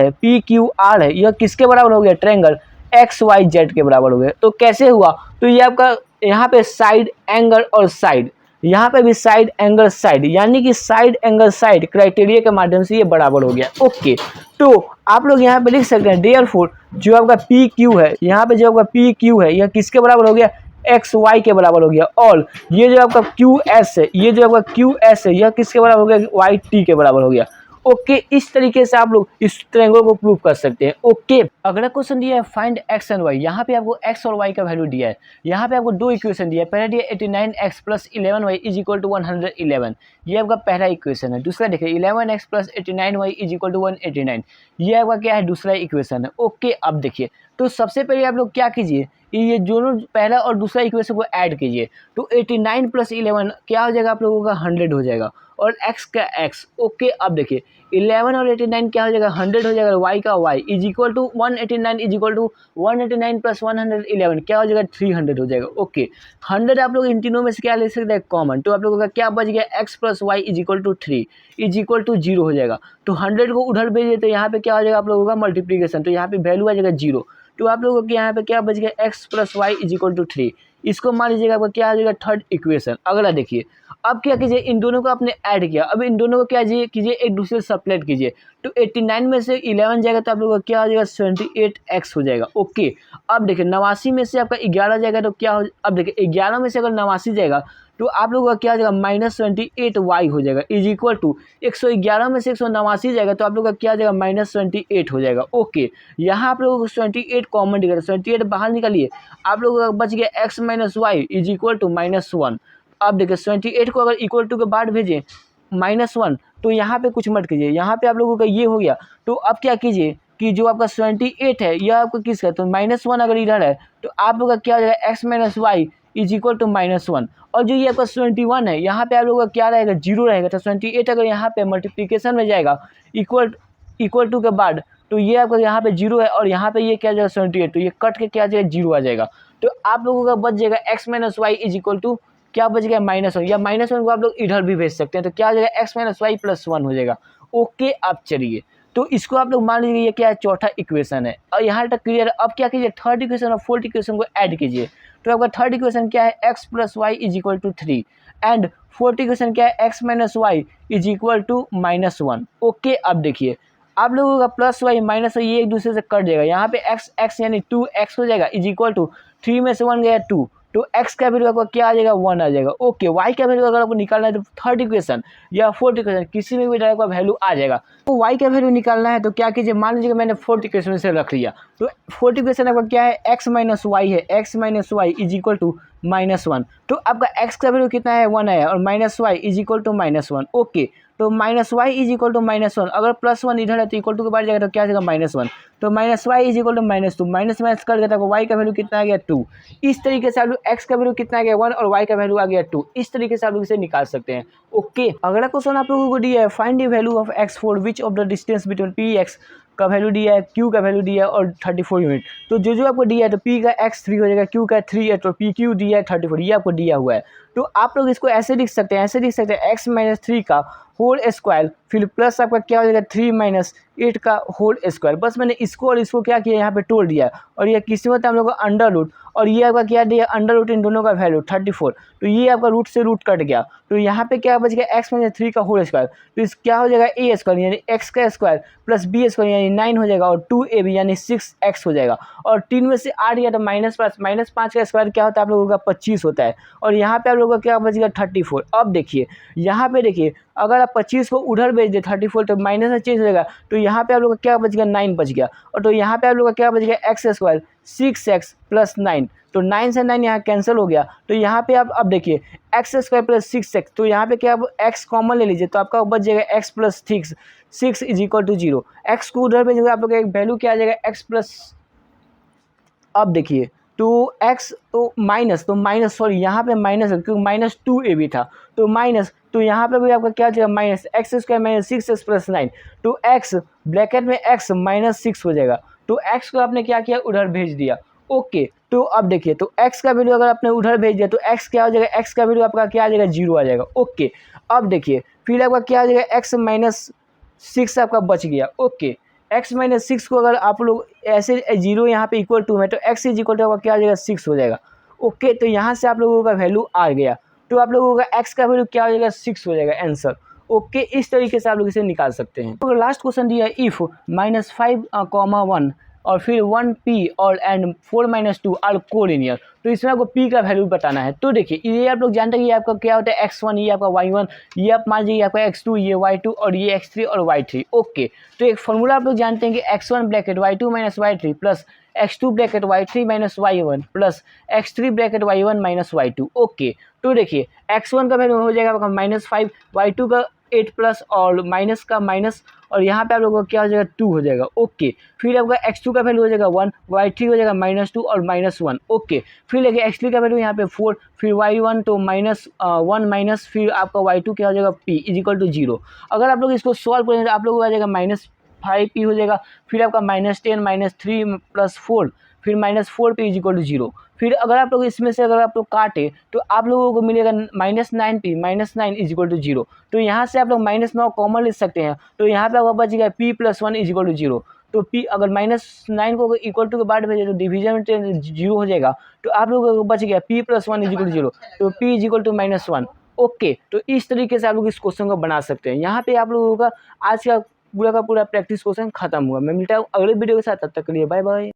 है यह किसके बराबर हो गया, ट्रायंगल XYZ के बराबर हो गया। तो कैसे हुआ, तो ये आपका यहाँ पे साइड एंगल और साइड, यहाँ पे भी साइड एंगल साइड, यानी कि साइड एंगल साइड क्राइटेरिया के माध्यम से ये बराबर हो गया। ओके, तो आप लोग यहाँ पे लिख सकते हैं देयरफॉर जो आपका पी क्यू है, यहाँ पे जो आपका पी क्यू है यह किसके बराबर हो गया, एक्स वाई के बराबर हो गया, और ये जो आपका क्यू एस है, ये जो आपका क्यू एस है यह किसके बराबर हो गया, वाई टी के बराबर हो गया। ओके, इस तरीके से आप लोग इस ट्रायंगल को प्रूव कर सकते हैं। ओके, अगला क्वेश्चन दिया है फाइंड एक्स एंड वाई, यहाँ पे आपको एक्स और वाई का वैल्यू दिया है। यहाँ पे आपको दो इक्वेशन दिया है, पहला दिया 89x plus 11y is equal to 111, ये आपका पहला इक्वेशन है। दूसरा देखिए 11x plus 89y is equal to 189, ये आपका क्या है दूसरा इक्वेशन है। ओके, अब देखिए तो सबसे पहले आप लोग क्या कीजिए, ये दोनों पहला और दूसरा इक्वेशन को ऐड कीजिए, तो 89 प्लस 11 क्या हो जाएगा आप लोगों का 100 हो जाएगा, और x का x। ओके, अब देखिए 11 और 89 क्या हो जाएगा 100 हो जाएगा, y का y is equal to 189 is equal to 189 plus 111 क्या हो जाएगा 300 हो जाएगा। ओके, 100 आप लोग इन तीनों में से क्या ले सकते हैं कॉमन, तो आप लोगों का क्या बच गया x plus Y is equal to 3 is equal to 0 हो जाएगा। तो 100 को उधर भेजिए तो यहाँ पे क्या हो जाएगा आप लोगों का मल्टीप्लीकेशन, तो यहाँ पे वैल्यू आ जाएगा 0, तो आप लोगों के यहाँ पे क्या बच गया x plus Y is equal to 3, इसको मान लीजिएगा आपका क्या आ जाएगा थर्ड इक्वेशन। अगला देखिए अब क्या कीजिए, इन दोनों को आपने ऐड किया, अब इन दोनों को क्या कीजिए एक दूसरे से सब्ट्रैक्ट कीजिए, तो 89 में से 11 जाएगा तो आप लोगों का क्या हो जाएगा 78x हो जाएगा। ओके, अब देखिए 89 में से आपका 11 जाएगा तो क्या हो, अब देखिए 11 में से अगर 89 जाएगा तो आप लोगों का क्या आ जाएगा -28y हो जाएगा इज इक्वल टू 111 में से 189 जाएगा तो आप लोग का क्या आ जाएगा -28 हो जाएगा। ओके, यहाँ आप लोगों को 28 कॉमन निकल 28 बाहर निकालिए, आप लोगों का बच गया x minus Y is equal to -1। अब देखिए 28 को अगर इक्वल टू के बाद भेजें -1 तो यहाँ पे कुछ मत कीजिए, यहाँ पे आप लोगों का ये हो गया। तो अब क्या कीजिए कि जो आपका 28 है यह आपका किसका है, तो -1 अगर इधर है तो आप लोग का क्या हो जाएगा x minus Y is equal to -1। और जो ये आपका 21 है यहाँ पे आप लोगों का क्या रहेगा, 0 रहेगा। तो 28 अगर यहाँ पे मल्टीप्लिकेशन में जाएगा इक्वल टू के बाद तो ये आपका यहाँ पे 0 है और यहाँ पे ये क्या जाएगा 78, तो ये कट के क्या जाएगा 0 आ जाएगा। तो आप लोगों का बच जाएगा x minus Y is equal to क्या बच गया -1, या -1 को आप लोग इधर भी भेज सकते हैं। तो क्या हो जाएगा x माइनस वाई प्लस 1 हो जाएगा। ओके, अब चलिए तो इसको आप लोग मान लीजिए ये क्या है, चौथा इक्वेशन है और यहाँ तक क्लियर है। अब क्या कीजिए, थर्ड इक्वेशन और फोर्थ इक्वेशन को ऐड कीजिए। तो आपका थर्ड इक्वेशन क्या है, x plus Y is equal to 3 and fourth equation क्या है, x minus Y is equal to -1। Okay, अब देखिए आप लोगों का प्लस वाई माइनस वाई ये एक दूसरे से कट जाएगा। यहाँ पे x यानी 2x हो जाएगा इज इक्वल टू 3 में से 1 गया 2, तो x का वैल्यू आपका क्या आ जाएगा 1 आ जाएगा। ओके, y का वैल्यू अगर आपको निकालना है तो थर्ड इक्वेशन या फोर्थ इक्वेशन किसी में भी डायरेक्ट वैल्यू आ जाएगा। तो y का वैल्यू निकालना है तो क्या कीजिए, मान लीजिए मैंने फोर्थ इक्वेशन से रख लिया। तो फोर्थ इक्वेशन आपका क्या है, x माइनस वाई है, x minus Y is equal to -1। तो आपका x का वैल्यू कितना है 1 है और minus Y is equal to -1। Okay, तो minus Y is equal to -1, अगर प्लस 1 इधर है तो इक्वल टू के बाद जाएगा तो क्या आ जाएगा -1। तो minus Y is equal to -2, minus minus कर गया तो वाई का वैल्यू कितना आ गया 2। इस तरीके से आप लोग एक्स का वैल्यू कितना आ गया 1 और वाई का वैल्यू आ गया 2। इस तरीके से आप लोग इसे निकाल सकते हैं। ओके, अगला क्वेश्चन आप लोगों को दिया है, find the value of x for which of the distance between P x का वैल्यू दिया है, q का वैल्यू दिया है और 34 यूनिट। तो जो आपको दिया है तो p का x 3 हो जाएगा, q का 3 है तो पी क्यू दिया है 34, ये आपको दिया हुआ है। तो आप लोग इसको ऐसे लिख सकते हैं, x माइनस 3 का होल स्क्वायर फिर प्लस आपका क्या हो जाएगा 3 माइनस 8 का होल स्क्वायर। बस मैंने इसको और इसको क्या किया यहाँ पे तोड़ दिया है और ये किसी में हम लोग का अंडर रूट और ये आपका क्या दिया अंडर रूट, इन दोनों का वैल्यू 34। तो ये आपका रूट से रूट कट गया तो यहाँ पे क्या बच गया x माइनस 3 का होल स्क्वायर। तो इस क्या हो जाएगा a स्क्वायर यानी x का स्क्वायर प्लस b स्क्वायर यानी 9 हो जाएगा और 2ab यानी 6x हो जाएगा। और 3 में से 8 गया तो -5 का स्क्वायर क्या होता है आप लोगों का 25 होता है और यहाँ पे आप लोगों का क्या बच गया 34। अब देखिए यहाँ पे देखिए अगर आप 25 को उधर भेज दे 34 तो माइनस में चेंज हो जाएगा। तो यहाँ पे आप लोग का क्या बच गया 9 बच गया और तो यहाँ पे आप लोग का क्या बच गया x स्क्वायर 6x प्लस 9, तो 9 से 9 यहाँ कैंसिल हो गया। तो यहाँ पे आप अब देखिए एक्स स्क्वायर प्लस 6x, तो यहाँ पे क्या आप x कॉमन ले लीजिए तो आपका बच जाएगा x plus 6 is equal to 0। X को उधर भेजेंगे आप लोग का एक वैल्यू क्या आ जाएगा x प्लस, अब देखिए तो x तो माइनस सॉरी यहाँ पे माइनस है क्योंकि -2ab था तो माइनस, तो यहाँ पे भी आपका क्या जाएगा minus x square minus 6x plus 9, तो x ब्रैकेट में x -6 हो जाएगा। तो x को आपने क्या किया उधर भेज दिया। ओके, तो अब देखिए तो x का वैल्यू अगर आपने उधर भेज दिया तो x क्या हो जाएगा, x का वैल्यू आपका क्या आ जाएगा 0 आ जाएगा। ओके, अब देखिए फिर आपका क्या हो जाएगा x -6 आपका बच गया। ओके, x -6 को अगर आप लोग ऐसे 0 यहाँ पे इक्वल टू है तो x इज इक्वल टू आपका क्या आ जाएगा 6 हो जाएगा। ओके, तो यहाँ से आप लोगों का वैल्यू आ गया तो आप लोगों का x का वैल्यू क्या हो जाएगा 6 हो जाएगा आंसर। ओके, इस तरीके से आप लोग इसे निकाल सकते हैं। तो लास्ट क्वेश्चन दिया है इफ -5, 1 और फिर 1p और एंड 4 - 2 आर कोलिनियर, तो इसमें आपको p का वैल्यू बताना है। तो देखिए ये आप लोग जानते हैं ये आपका क्या होता है x1, ये आपका y1, ये आप मान लीजिए आपका x2, ये y2 और ये x3 और y3। ओके, तो एक फॉर्मूला आप लोग जानते हैं कि x1 bracket y2 minus y3 plus x2 bracket y3 minus y1 plus x3 bracket y1 minus y2। Okay, तो देखिए x1 का वैल्यू हो जाएगा आपका -5, y2 का 8 प्लस और माइनस का माइनस और यहाँ पे आप लोगों का क्या हो जाएगा 2 हो जाएगा। ओके, फिर आपका x2 का वैल्यू हो जाएगा 1, y3 हो जाएगा -2 और -1। ओके, फिर देखिए x3 का वैल्यू यहाँ पे 4, फिर y1 तो -1 माइनस फिर आपका y2 क्या हो जाएगा p इज इक्वल टू 0। अगर आप लोग इसको सॉल्व करेंगे तो आप लोगों को आ जाएगा -5p हो जाएगा, फिर आपका -10 -3 प्लस 4 फिर -4p इज इक्वल टू 0। फिर अगर आप लोग इसमें से अगर आप लोग काटे तो आप लोगों को मिलेगा -9p -9 इज इक्वल टू 0। तो यहाँ से आप लोग -9 कॉमन ले सकते हैं तो यहाँ पे आपका बच गया p + 1 इज इक्वल टू 0। तो p अगर -9 को इक्वल टू के बाद भेजे तो डिवीजन में 0 हो जाएगा तो आप लोगों को बच गया p + 1 इज इक्वल टू 0, तो p is equal to -1। Okay, तो इस तरीके से आप लोग इस क्वेश्चन को बना सकते हैं। यहाँ पे आप लोगों का आज का पूरा प्रैक्टिस क्वेश्चन खत्म हुआ। मैं मिलता हूँ अगले वीडियो के साथ, तब तक के लिए बाय बाय।